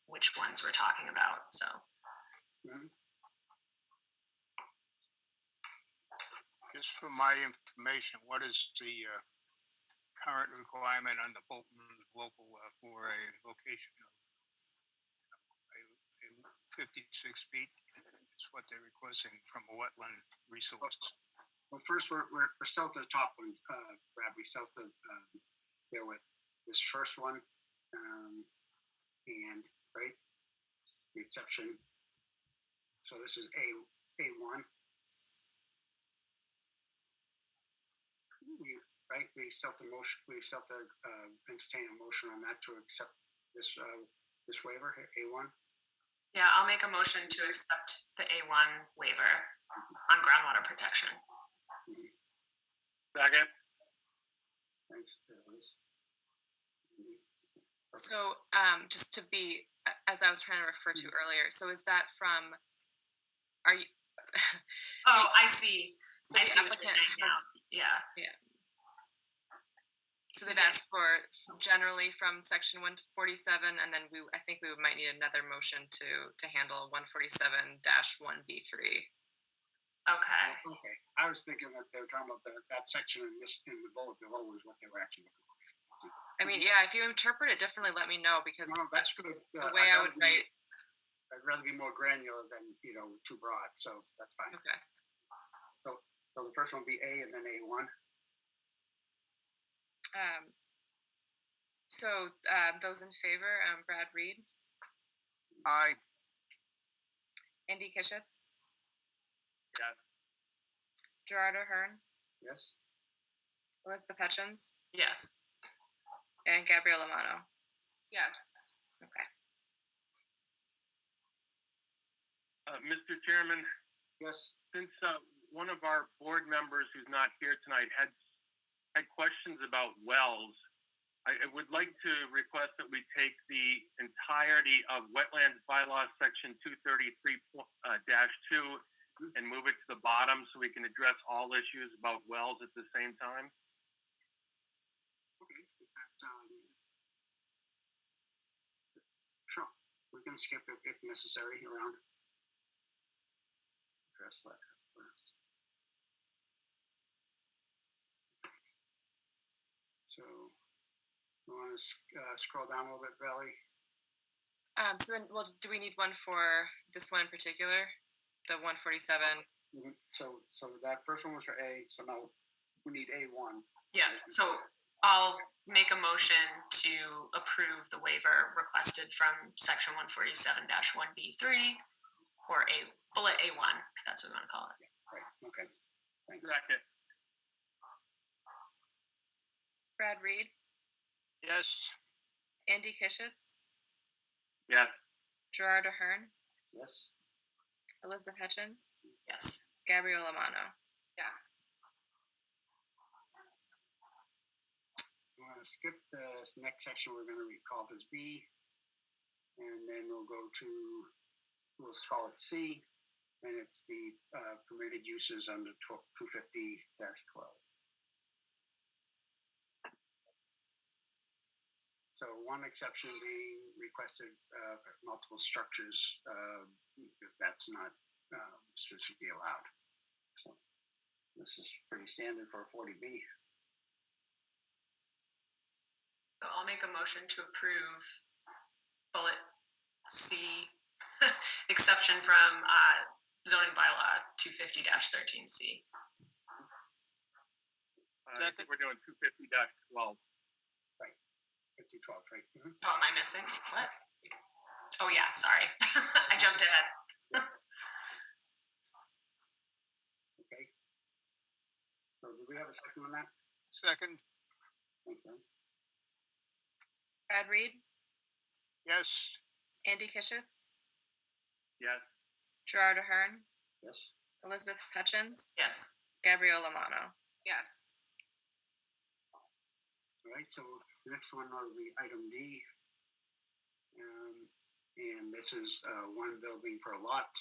which ones we're talking about. So Just for my information, what is the current requirement on the Bolton local for a location of 56 feet? It's what they're requesting from a wetland resource. Well, first we're south of the top one, Brad. We south of there with this first one, and right, the exception. So this is A1. We sought the motion. We sought to entertain a motion on that to accept this this waiver A1. yeah, I'll make a motion to accept the A1 waiver on groundwater protection. Second. Thanks. So just to be, as I was trying to refer to earlier, so is that from, are you? Oh, I see. So I see what you're saying now. Yeah. So they've asked for generally from section 147, and then I think we might need another motion to handle 147-1B3. Okay. Okay. I was thinking that they were talking about that section in the bullet below was what they were actually looking for. I mean, yeah, if you interpret it differently, let me know, because no, that's good. The way I would write, I'd rather be more granular than too broad, so that's fine. Okay. So the first one will be A and then A1. So those in favor, Brad Reed, Aye. Andy Kishitz, Yes. Gerard O'Hearn, Yes. Elizabeth Hutchins, yes, and Gabrielle Amano. Yes. Okay. Mr. Chairman, Yes. since one of our board members who's not here tonight had questions about wells, I would like to request that we take the entirety of Wetlands Bylaws Section 233-2 and move it to the bottom so we can address all issues about wells at the same time. Okay. Sure. We can skip it if necessary around. Address that first. So, you want to scroll down a little bit, Valerie? So then, well, do we need one for this one in particular, the 147? So that first one was for A. So now we need A1. Yeah. So I'll make a motion to approve the waiver requested from section 147-1B3, or bullet A1, if that's what we want to call it. Right. Okay. Thanks. Second. Brad Reed, Yes. Andy Kishitz, Yes. Gerard O'Hearn, Yes. Elizabeth Hutchins, yes, Gabrielle Amano, yes. I'm going to skip the next section. We're going to recall as B, and then we'll we'll call it C, and it's the permitted uses under 250-12. So one exception being requested multiple structures because that's not strictly allowed. So this is pretty standard for a 40B. So I'll make a motion to approve bullet C, exception from zoning bylaw 250-13C. I think we're doing 250-12. 5012, right? Mm-hmm. Oh, am I missing? What? Oh yeah, sorry. I jumped ahead. Okay. So do we have a second on that? Second, Okay. Brad Reed, yes. Andy Kishitz, Yes. Gerard Ahern, Yes. Elizabeth Hutchins. Yes. Gabrielle Lamano. Yes. All right, so the next one will be item D. And this is one building per lot,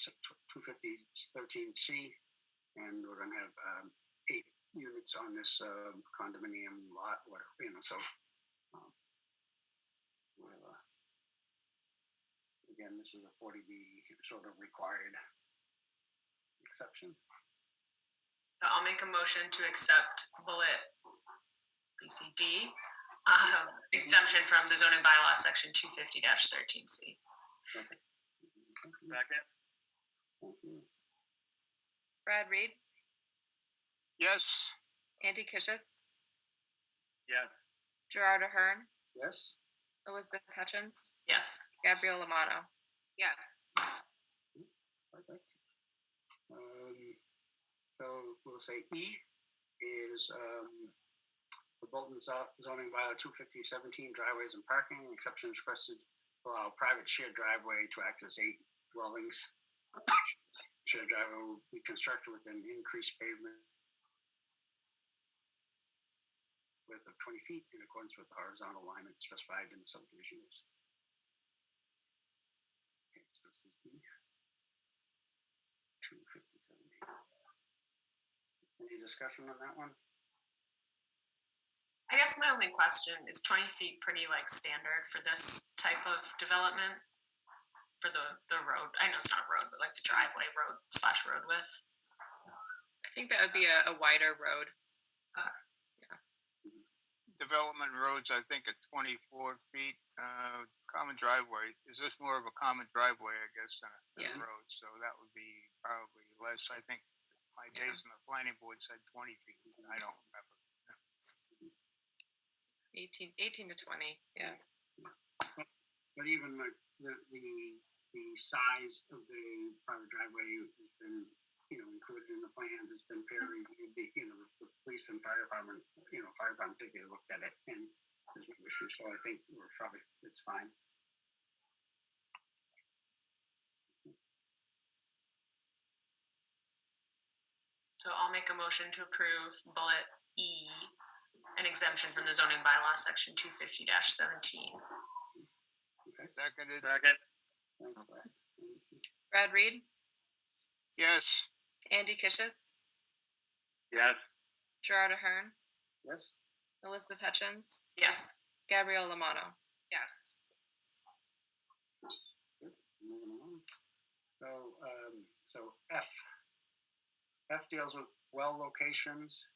250-13C. And we're going to have 8 units on this condominium lot, whatever, you know, so. Again, this is a 40B sort of required exception. I'll make a motion to accept bullet BCD, exemption from the zoning bylaw section 250-13C. Second. Thank you. Brad Reed, Yes. Andy Kishitz, Yes. Gerard Ahern, Yes. Elizabeth Hutchins. Yes. Gabrielle Lamano. Yes. Perfect. So we'll say E is the Bolton zoning bylaw 250-17 driveways and parking exceptions requested to allow private shared driveway to access 8 dwellings. Shared driveway will be constructed with an increased pavement width of 20 feet in accordance with the horizontal alignment specified in the subdivision rules. Okay, so this is B. 250-17. Any discussion on that one? I guess my only question is 20 feet pretty like standard for this type of development for the road. I know it's not a road, but like the driveway road width. I think that would be a wider road. Development roads, I think, at 24 feet. Common driveway. Is this more of a common driveway, I guess, than a road? So that would be probably less. I think my days in the planning board said 20 feet. I don't remember. 18 to 20. Yeah. But even like the size of the private driveway has been, included in the plans. It's been peer reviewed. The police and fire department, fire department took a look at it, and there's no issue. So I think it's fine. So I'll make a motion to approve bullet E, an exemption from the zoning bylaw section 250-17. Okay. Seconded. Second. Thanks, Brad. Brad Reed, Yes. Andy Kishitz, Yes. Gerard Ahern, Yes. Elizabeth Hutchins. Yes. Gabrielle Lamano. Yes. Moving along. So F. F deals with well locations,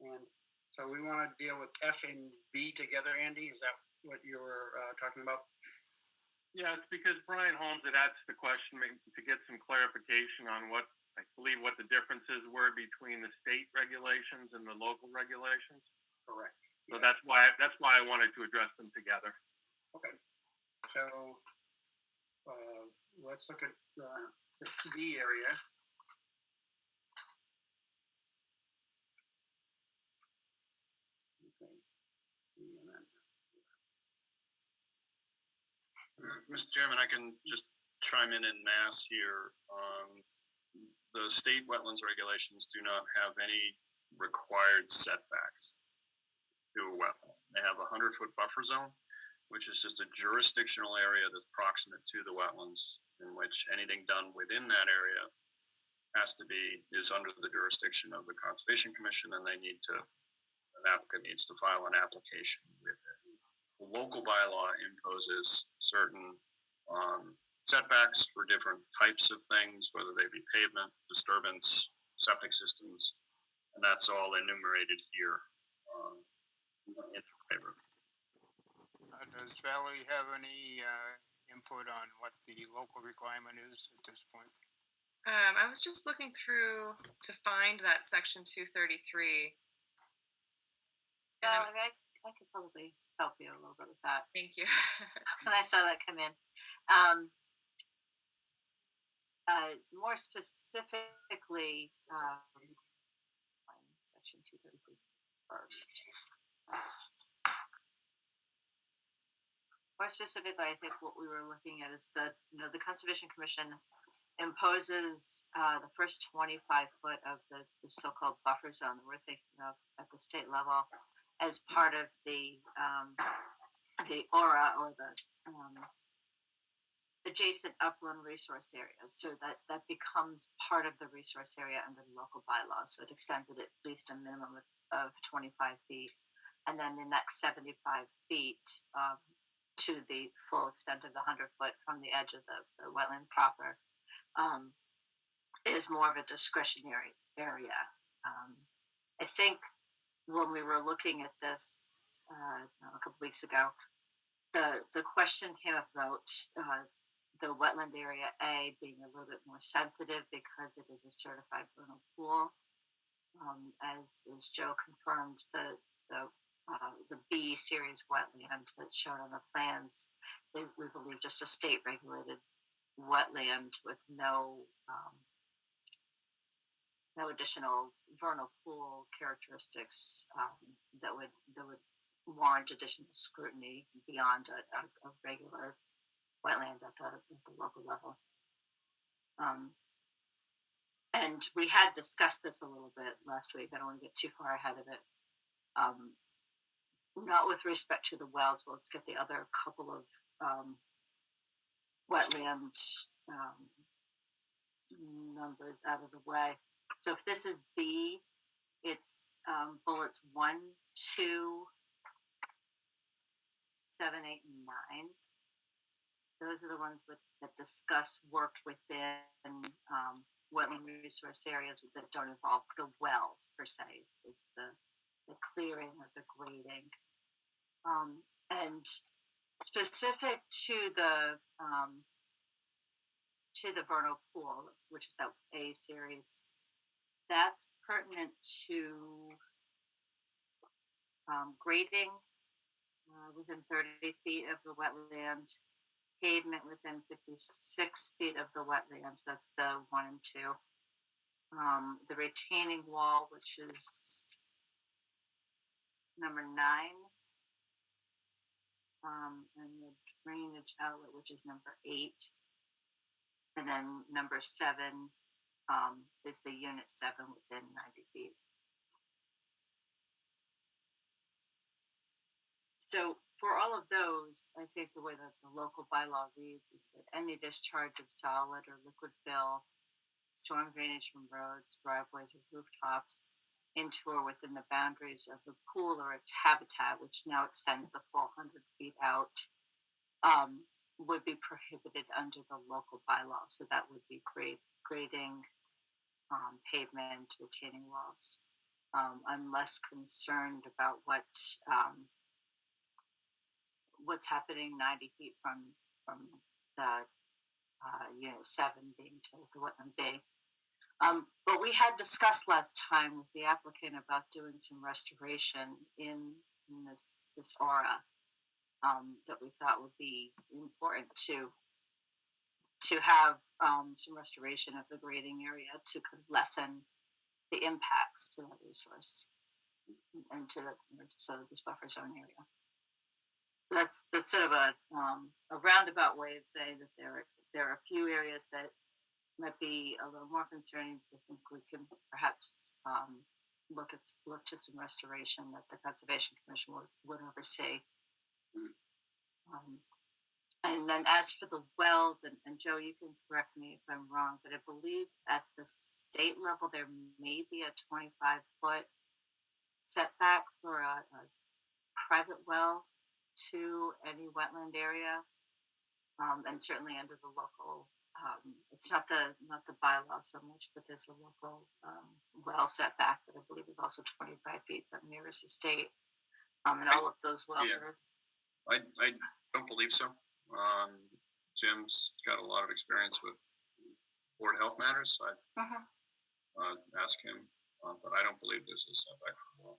and so we want to deal with F and B together. Andy, is that what you were talking about? Yeah, it's because Brian Holmes had asked the question to get some clarification on what I believe what the differences were between the state regulations and the local regulations. Correct. So that's why I wanted to address them together. Okay. So let's look at the B area. Mr. Chairman, I can just chime in mass here. The state wetlands regulations do not have any required setbacks to a wetland. They have a 100-foot buffer zone, which is just a jurisdictional area that's proximate to the wetlands, in which anything done within that area is under the jurisdiction of the Conservation Commission, and an applicant needs to file an application with it. the local bylaw imposes certain setbacks for different types of things, whether they be pavement, disturbance, septic systems, and that's all enumerated here in favor. Does Valerie have any input on what the local requirement is at this point? I was just looking through to find that section 233. Yeah, I could probably help you a little bit with that. Thank you. When I saw that come in. More specifically, section 233 first. More specifically, I think what we were looking at is the Conservation Commission imposes the first 25 foot of the so-called buffer zone that we're thinking of at the state level as part of the aura or the adjacent upland resource areas, so that becomes part of the resource area under the local bylaws. So it extends it at least a minimum of 25 feet, and then the next 75 feet to the full extent of the 100 foot from the edge of the wetland proper is more of a discretionary area. I think when we were looking at this a couple weeks ago, the question came up about the wetland area A being a little bit more sensitive because it is a certified vernal pool. As Joe confirmed, the B series wetland that's shown on the plans is, we believe, just a state regulated wetland with no additional vernal pool characteristics that would warrant additional scrutiny beyond a regular wetland at the local level. And we had discussed this a little bit last week. I don't want to get too far ahead of it. Not with respect to the wells, but let's get the other couple of wetland numbers out of the way. So if this is B, it's bullets 1, 2, 7, 8, and 9. Those are the ones that discuss work within wetland resource areas that don't involve the wells per se. It's the clearing or the grading. And specific to the vernal pool, which is that A series, that's pertinent to grading within 30 feet of the wetland, pavement within 56 feet of the wetlands. That's the 1 and 2. The retaining wall, which is number 9, and the drainage outlet, which is number 8, and then number 7 is the unit 7 within 90 feet. So for all of those, I think the way that the local bylaw reads is that any discharge of solid or liquid fill, storm drainage from roads, driveways, or rooftops into or within the boundaries of the pool or its habitat, which now extends the full 100 feet out, would be prohibited under the local bylaw. So that would be grading, pavement, retaining walls. I'm less concerned about what's happening 90 feet from the unit 7 being to the wetland B. But we had discussed last time with the applicant about doing some restoration in this aura that we thought would be important to have some restoration of the grading area to lessen the impacts to that resource and to this buffer zone area. That's sort of a roundabout way of saying that there are a few areas that might be a little more concerning. I think we can perhaps look to some restoration that the Conservation Commission would oversee. And then as for the wells, and Joe, you can correct me if I'm wrong, but I believe at the state level there may be a 25-foot setback for a private well to any wetland area. And certainly under the local, it's not the bylaw so much, but there's a local well setback that I believe is also 25 feet that mirrors the state. And all of those wells Yeah. are. I don't believe so. Jim's got a lot of experience with Board of Health matters. I'd ask him, but I don't believe there's a setback from the law.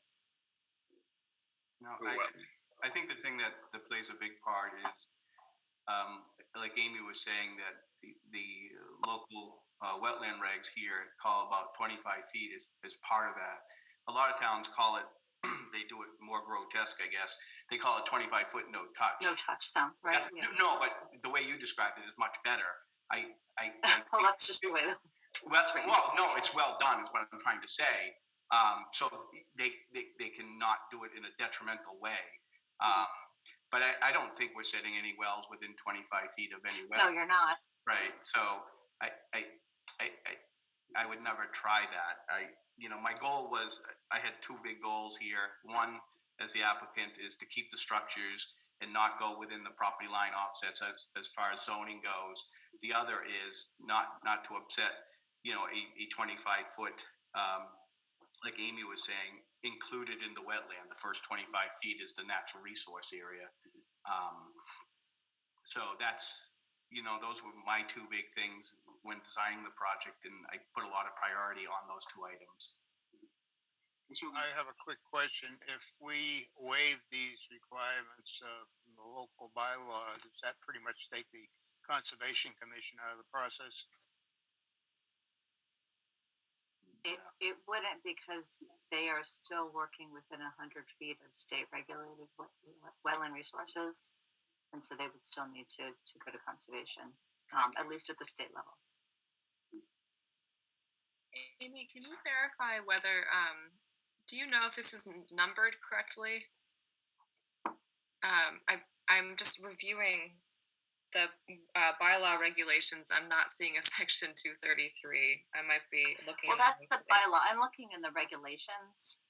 No, Or wetland. I think the thing that plays a big part is, like Amy was saying, that the local wetland regs here call about 25 feet is part of that. A lot of towns call it, they do it more grotesque, I guess. They call it 25-foot no touch. No touch sound, right? Yeah. No, but the way you described it is much better. Well, that's just the way. Well, no, it's well done is what I'm trying to say. So they cannot do it in a detrimental way. But I don't think we're setting any wells within 25 feet of any well. No, you're not. Right. So I would never try that. My goal was, I had two big goals here. One, as the applicant, is to keep the structures and not go within the property line offsets as far as zoning goes. The other is not to upset, a 25-foot, like Amy was saying, included in the wetland. The first 25 feet is the natural resource area. So that's, those were my two big things when designing the project, and I put a lot of priority on those two items. I have a quick question. If we waive these requirements from the local bylaws, does that pretty much take the Conservation Commission out of the process? It wouldn't, because they are still working within 100 feet of state regulated wetland resources. And so they would still need to go to conservation, at least at the state level. Amy, can you verify whether, do you know if this is numbered correctly? I'm just reviewing the bylaw regulations. I'm not seeing a section 233. I might be looking. Well, that's the bylaw. I'm looking in the regulations.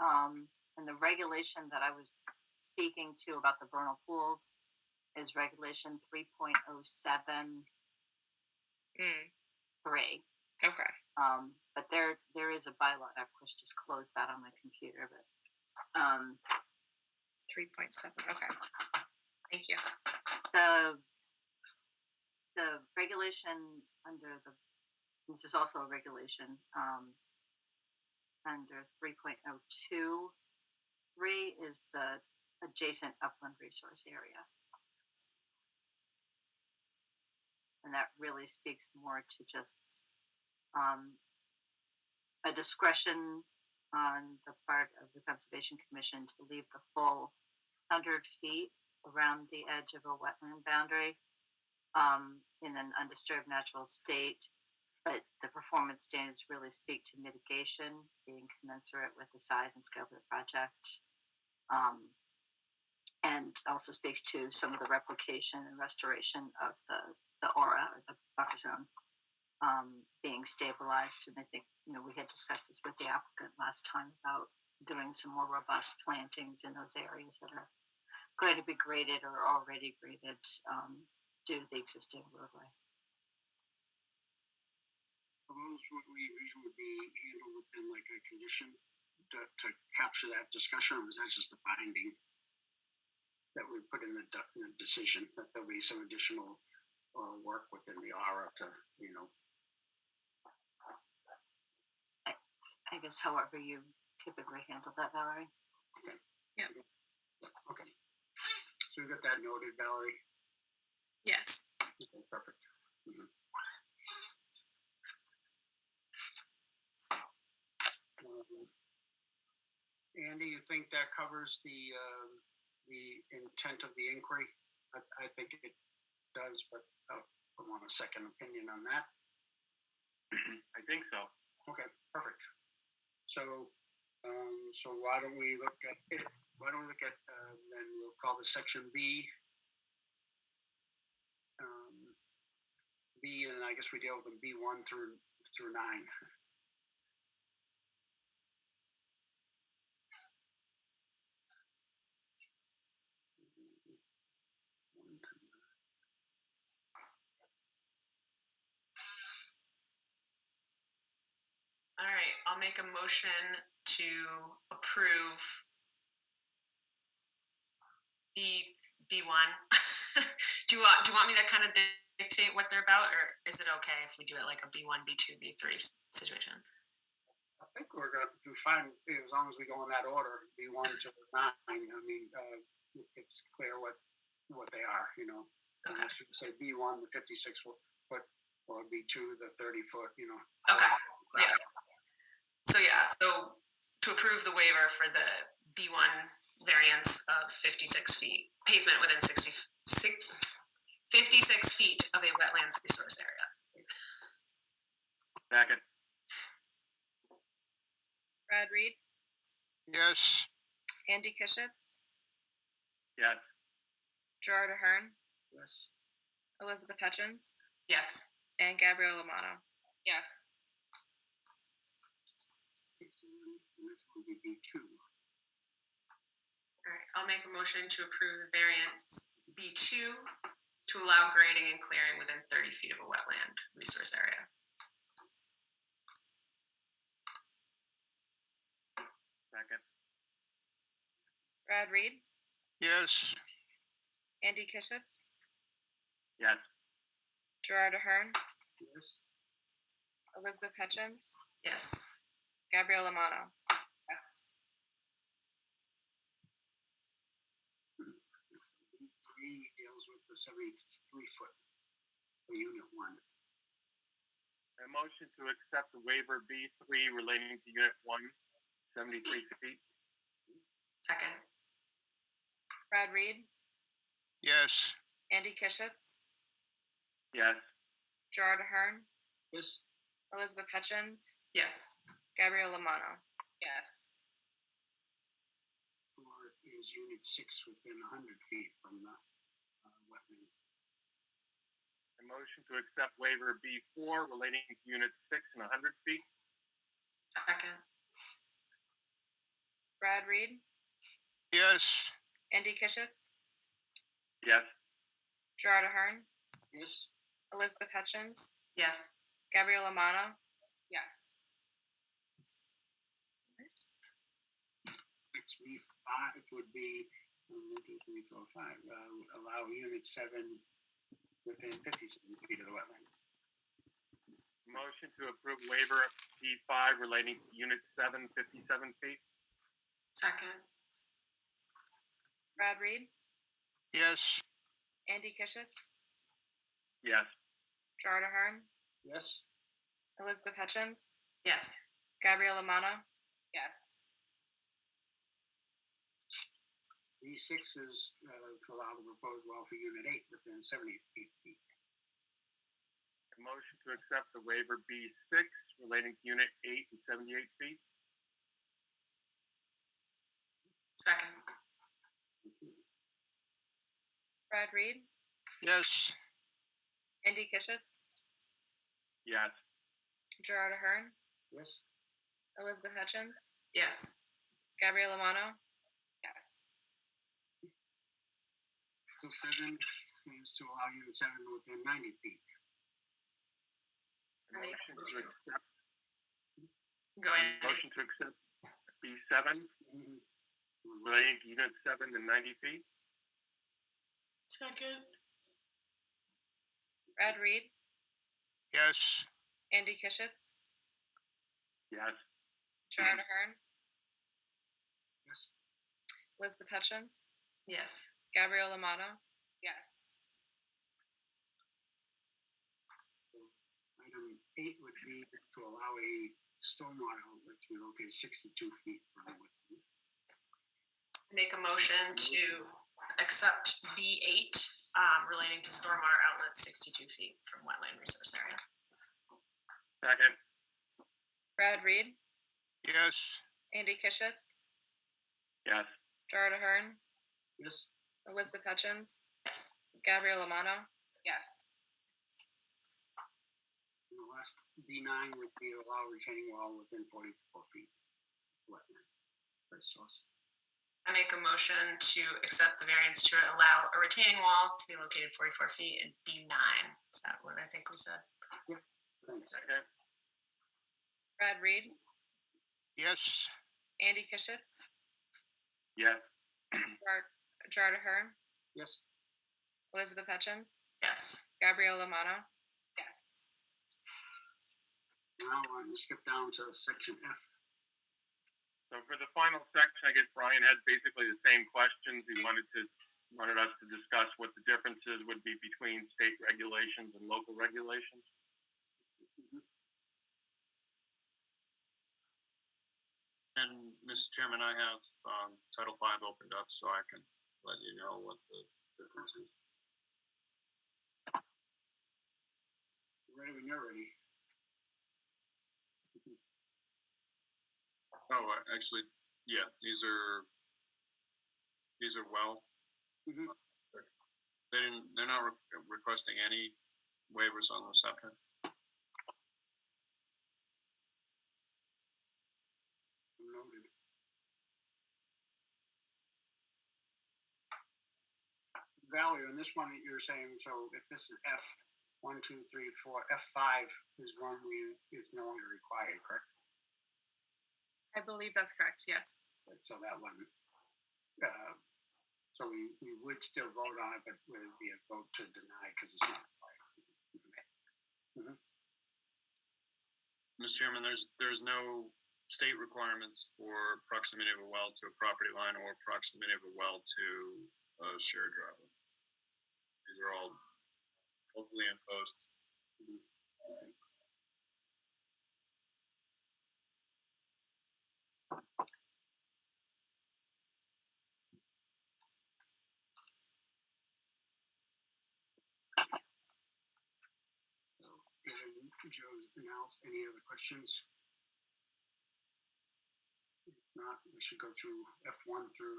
And the regulation that I was speaking to about the vernal pools is regulation 3.07. 3. Okay. But there is a bylaw. I, of course, just closed that on my computer. But 3.7. Okay. Thank you. The regulation under this is also a regulation under 3.02. 3 is the adjacent upland resource area. And that really speaks more to just a discretion on the part of the Conservation Commission to leave the full 100 feet around the edge of a wetland boundary in an undisturbed natural state. But the performance standards really speak to mitigation being commensurate with the size and scope of the project. And also speaks to some of the replication and restoration of the aura, or the buffer zone, being stabilized. And I think, we had discussed this with the applicant last time about doing some more robust plantings in those areas that are going to be graded or already graded due to the existing roadway. Those would be handled within like a condition to capture that discussion, or was that just a finding that we put in the decision that there'll be some additional work within the aura to, I guess however you typically handle that, Valerie. Okay. Yeah. Okay. So we got that noted, Valerie. Yes. Okay, perfect. Mm-hmm. Andy, you think that covers the intent of the inquiry? I think it does, but I want a second opinion on that. I think so. Okay, perfect. So, so why don't we look at it? Why don't we look at then we'll call this section B. B, and I guess we deal with B1 through 9. I'll make a motion to approve B1. do you want me to kind of dictate what they're about, or is it okay if we do it like a B1, B2, B3 situation? I think we're gonna do fine as long as we go in that order, B1 to 9. I mean, it's clear what they are, you know. Okay. You should say B1, the 56 foot, or B2, the 30 foot, you know. Okay. Yeah. So to approve the waiver for the B1 variance of 56 feet, pavement within 56 feet of a wetlands resource area. Second. Brad Reed, Yes. Andy Kishitz, Yes. Gerard Ahern, Yes. Elizabeth Hutchins. Yes. And Gabrielle Lamano. Yes. This will be B2. All right, I'll make a motion to approve the variance B2 to allow grading and clearing within 30 feet of a wetland resource area. Second. Brad Reed, Yes. Andy Kishitz, Yes. Gerard Ahern, Yes. Elizabeth Hutchins. Yes. Gabrielle Lamano. Yes. B3 deals with the 73 foot for unit 1. A motion to accept the waiver B3 relating to unit 1, 73 feet. Second. Brad Reed, Yes. Andy Kishitz, Yes. Gerard Ahern, Yes. Elizabeth Hutchins. Yes. Gabrielle Lamano. Yes. 4 is unit 6 within 100 feet from the wetland. A motion to accept waiver B4 relating to unit 6 and 100 feet. Second. Brad Reed, Yes. Andy Kishitz, Yes. Gerard Ahern, Yes. Elizabeth Hutchins. Yes. Gabrielle Lamano. Yes. Next B5 would be 1, 2, 3, 4, 5. Allow unit 7 within 57 feet of the wetland. Motion to approve waiver B5 relating to unit 7, 57 feet. Second. Brad Reed, Yes. Andy Kishitz, Yes. Gerard Ahern, Yes. Elizabeth Hutchins. Yes. Gabrielle Lamano. Yes. B6 is to allow the proposed well for unit 8 within 78 feet. A motion to accept the waiver B6 relating to unit 8 and 78 feet. Second. Brad Reed, Yes. Andy Kishitz, Yes. Gerard Ahern, Yes. Elizabeth Hutchins. Yes. Gabrielle Lamano. Yes. 27 is to allow unit 7 within 90 feet. A motion to accept. Go ahead. Motion to accept B7 relating to unit 7 and 90 feet. Second. Brad Reed, Yes. Andy Kishitz, Yes. Gerard Ahern, Yes. Elizabeth Hutchins. Yes. Gabrielle Lamano. Yes. Item 8 would be to allow a stormwater outlet to be located 62 feet from the wetland. Make a motion to accept B8 relating to stormwater outlets 62 feet from wetland resource area. Second. Brad Reed, Yes. Andy Kishitz, Yes. Gerard Ahern, Yes. Elizabeth Hutchins. Yes. Gabrielle Lamano. Yes. And the last B9 would be to allow retaining wall within 44 feet of wetland. Source. I make a motion to accept the variance to allow a retaining wall to be located 44 feet in B9. Is that what I think we said? Thanks. Second. Brad Reed, Yes. Andy Kishitz, Yes. Gerard Ahern, Yes. Elizabeth Hutchins. Yes. Gabrielle Lamano. Yes. Now I'm gonna skip down to section F. So for the final section, I guess Brian had basically the same questions. He wanted us to discuss what the differences would be between state regulations and local regulations. And Mr. Chairman, I have Title V opened up so I can let you know what the difference is. Ready when you're ready. Oh, actually, yeah, these are well. Mhm. They're not requesting any waivers on the septic. Noted. Valerie, on this one, you're saying, so if this is F 1, 2, 3, 4, F5 is one is no longer required, correct? I believe that's correct. Yes. So that one, so we would still vote on it, but would it be a vote to deny because it's not required? Mr. Chairman, there's no state requirements for proximity of a well to a property line or proximity of a well to a shared driveway. These are all locally imposed. Joe's announced any other questions? If not, we should go through F1 through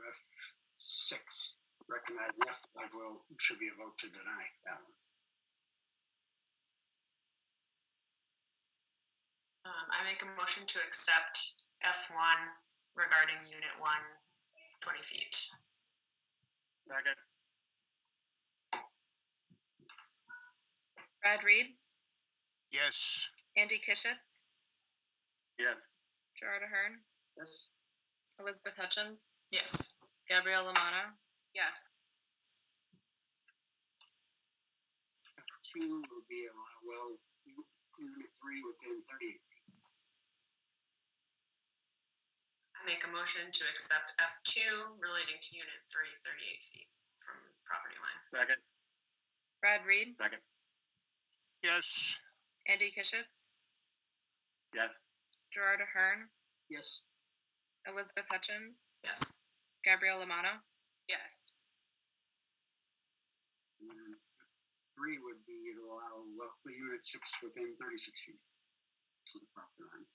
F6. Recognize F5 should be a vote to deny that one. I make a motion to accept F1 regarding Unit 1, 20 feet. Second. Brad Reed, Yes. Andy Kishitz, Yes. Gerard Ahern, Yes. Elizabeth Hutchins. Yes. Gabrielle Lamano. Yes. F2 will be Unit 3 within 38 feet. I make a motion to accept F2 relating to Unit 3, 38 feet from property line. Second. Brad Reed, Second. Yes. Andy Kishitz, Yes. Gerard Ahern, Yes. Elizabeth Hutchins. Yes. Gabrielle Lamano. Yes. 3 would be to allow the Unit 6 within 36 feet to the property line.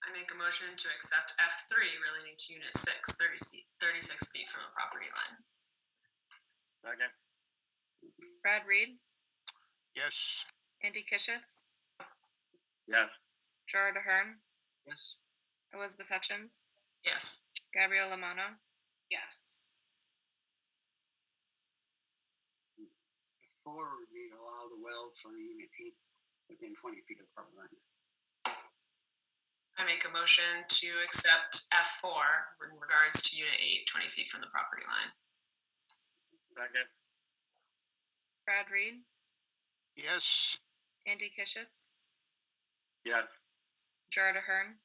I make a motion to accept F3 relating to Unit 6, 36 feet from the property line. Second. Brad Reed, Yes. Andy Kishitz, Yes. Gerard Ahern, Yes. Elizabeth Hutchins. Yes. Gabrielle Lamano. Yes. 4 would be to allow the well for Unit 8 within 20 feet of the property line. I make a motion to accept F4 in regards to Unit 8, 20 feet from the property line. Second. Brad Reed, Yes. Andy Kishitz, Yes. Gerard Ahern,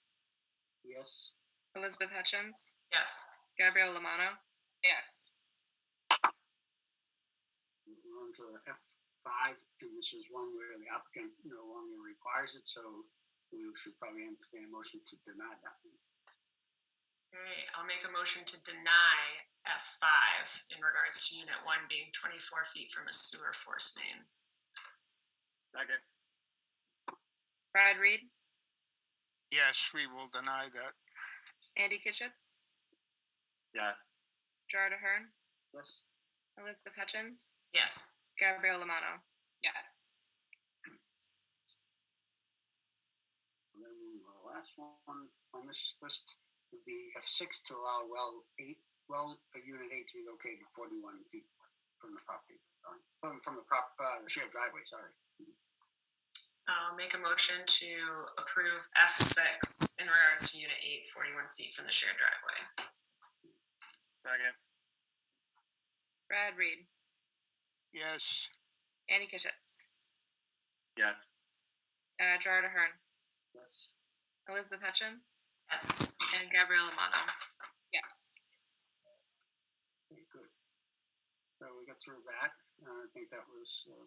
Yes. Elizabeth Hutchins. Yes. Gabrielle Lamano. Yes. We're on to F5, and this is one where the applicant no longer requires it, so we should probably entertain a motion to deny that one. Okay, I'll make a motion to deny F5 in regards to Unit 1 being 24 feet from a sewer force main. Second. Brad Reed, Yes, we will deny that. Andy Kishitz, Yes. Gerard Ahern, Yes. Elizabeth Hutchins. Yes. Gabrielle Lamano. Yes. And then the last one on this list would be F6 to allow well Unit 8 to be located 41 feet from the property, from the shared driveway, sorry. I'll make a motion to approve F6 in regards to Unit 8, 41 feet from the shared driveway. Second. Brad Reed, Yes. Andy Kishitz, Yes. Gerard Ahern, Yes. Elizabeth Hutchins. Yes. And Gabrielle Amano. Yes. Okay, good. So we got through that. I think that was a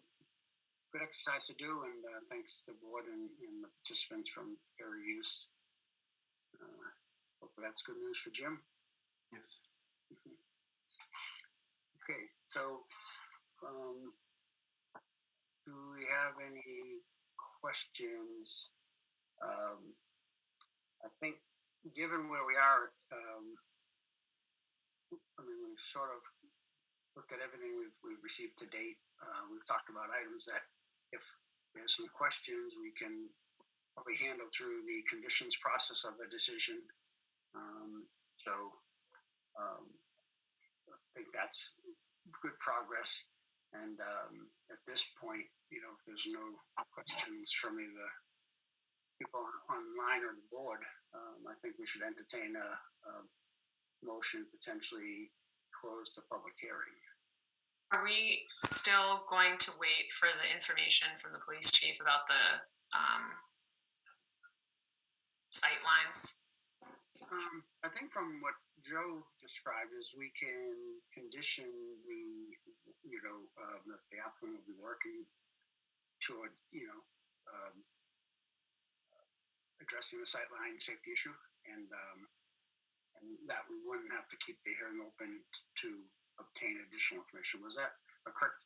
good exercise to do, and thanks to the board and the participants from fair use. Hopefully that's good news for Jim. Yes. Okay, so do we have any questions? I think given where we are, I mean, we've sort of looked at everything we've received to date. We've talked about items that if there's some questions, we can probably handle through the conditions process of the decision. I think that's good progress. And at this point, if there's no questions from either people online or the board, I think we should entertain a motion potentially close the public hearing. Are we still going to wait for the information from the police chief about the sight lines? I think from what Joe described is we can condition that the applicant will be working toward, addressing the sightline safety issue, and that we wouldn't have to keep the hearing open to obtain additional information. Was that a correct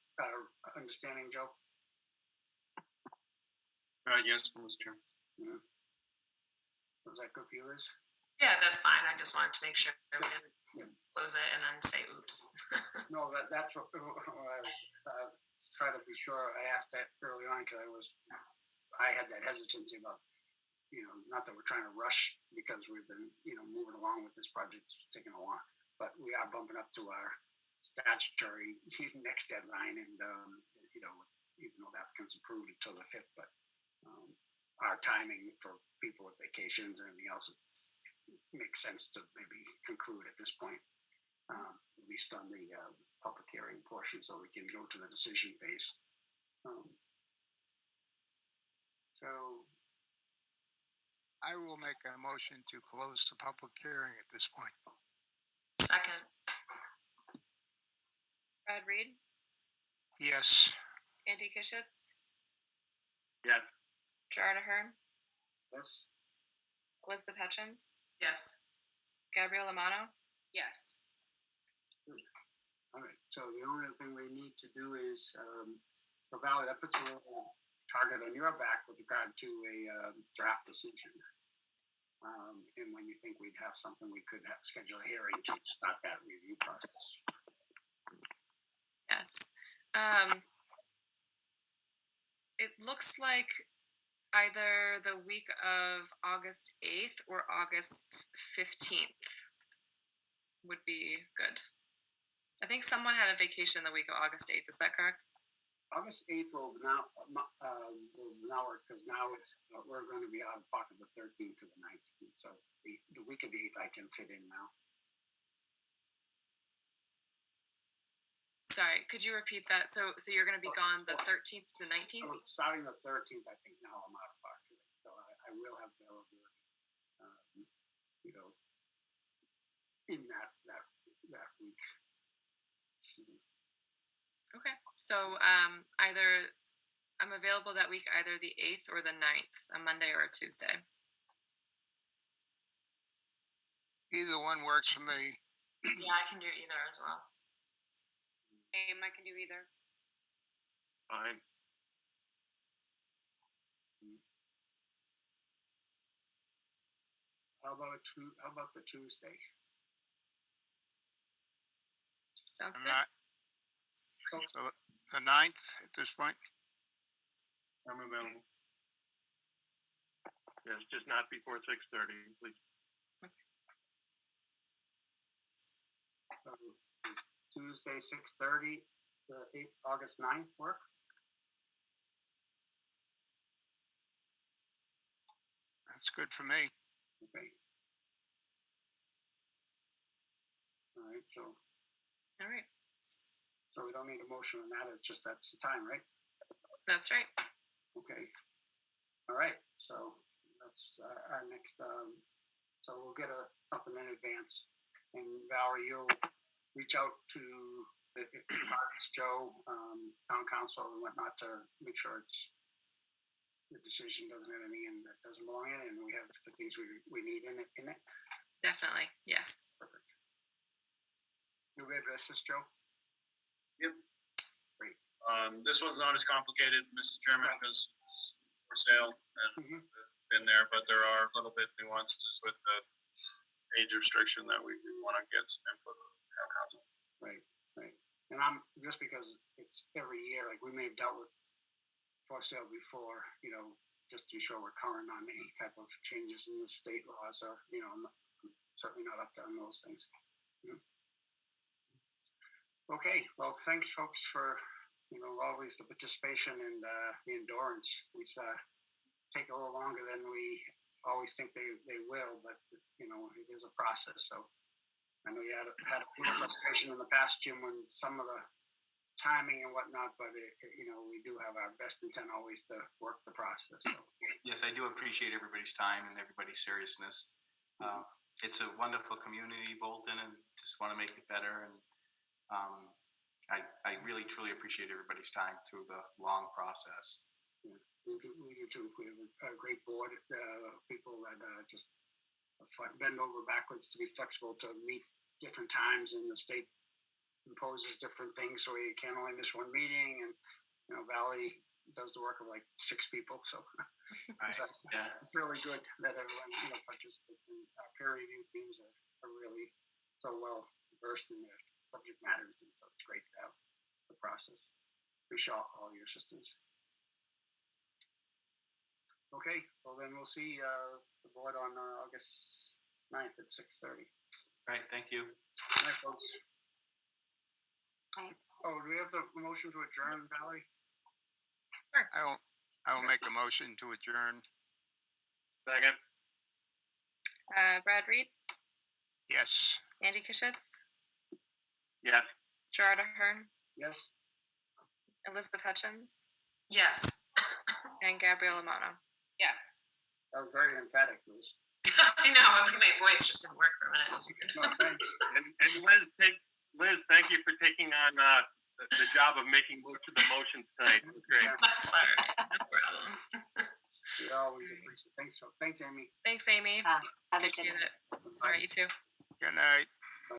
understanding, Joe? Yes, Mr. Chairman. Yeah. Was that good for you, Liz? Yeah, that's fine. I just wanted to make sure we didn't close it and then say oops. No, that's what I try to be sure. I asked that early on because I had that hesitancy about, not that we're trying to rush because we've been, moving along with this project, it's taking a while, but we are bumping up to our statutory next deadline, and even though the applicant's approved until the 5th, but our timing for people with vacations and everything else makes sense to maybe conclude at this point, at least on the public hearing portion, so we can go to the decision phase. So I will make a motion to close the public hearing at this point. Second. Brad Reed, Yes. Andy Kishitz, Yes. Gerard Ahern, yes, Elizabeth Hutchins. Yes. Gabrielle Amano. Yes. all right. So the only other thing we need to do is, for Valley, that puts a little target on your back with regard to a draft decision. And when you think we'd have something, we could schedule a hearing to start that review process. Yes. It looks like either the week of August 8th or August 15th would be good. I think someone had a vacation the week of August 8th. Is that correct? August 8th will now work because now we're going to be out of pocket the 13th to the 19th. So the week of the 8th I can fit in now. Sorry, could you repeat that? So you're going to be gone the 13th to the 19th? Starting the 13th, I think now I'm out of pocket. So I will have availability, in that week. Okay, so either I'm available that week, either the 8th or the 9th, a Monday or a Tuesday. Either one works for me. Yeah, I can do either as well. I can do either. Fine. How about the Tuesday? Sounds I'm good. not. So the 9th at this point. I'm available. Yes, just not before 6:30, please. Tuesday, 6:30, the August 9th work? That's good for me. Okay. All right, so All right, we don't need a motion on that, it's just that's the time, right? that's right. Okay. All right, so that's our next, so we'll get something in advance. And Valerie, you'll reach out to the parties, Joe, town council and whatnot to make sure the decision doesn't have any in that doesn't belong in it, and we have the things we need in it. Definitely, yes. Perfect. You read this, Joe? This one's not as complicated, Mr. Chairman, because it's for sale and Mhm. been there, but there are a little bit nuances with the age restriction that we want to get some input from town council. Right. And I'm just because it's every year, like we may have dealt with for sale before, just to be sure we're current on any type of changes in the state laws, or I'm certainly not up on those things. Okay, well, thanks, folks, for always the participation and the endurance. We take a little longer than we always think they will, but it is a process. So I know you had a little frustration in the past, Jim, when some of the timing and whatnot, but we do have our best intent always to work the process. So. Yes, I do appreciate everybody's time and everybody's seriousness. It's a wonderful community, Bolton, and just want to make it better. And I really, truly appreciate everybody's time through the long process. Yeah, we do too. We have a great board, people that just bend over backwards to be flexible to meet different times, and the state imposes different things, so we can't only miss one meeting. And Valley does the work of like 6 people, so Right. Yeah. it's really good that everyone participates. And our peer review teams are really so well versed in their subject matters, and so it's great to have the process. Appreciate all your assistance. Okay, well then we'll see the board on August 9th at 6:30. Right. Thank you. Good night, folks. Right. Oh, do we have the motion to adjourn, Valerie? I will make a motion to adjourn. Second. Brad Reed, Yes. Andy Kashitz, Yes. Gerard Ahern, Yes. Elizabeth Hutchins, Yes. and Gabriella Mono. Yes. That was very emphatic, Liz. I know. My voice just didn't work for a minute. No, thanks. And Liz, thank you for taking on the job of making most of the motions tonight. It was great. That's all right. No problem. We always appreciate it. Thanks, Amy. Thanks, Amy. Have a good Appreciate night. it. All right, you too. Good night. Bye.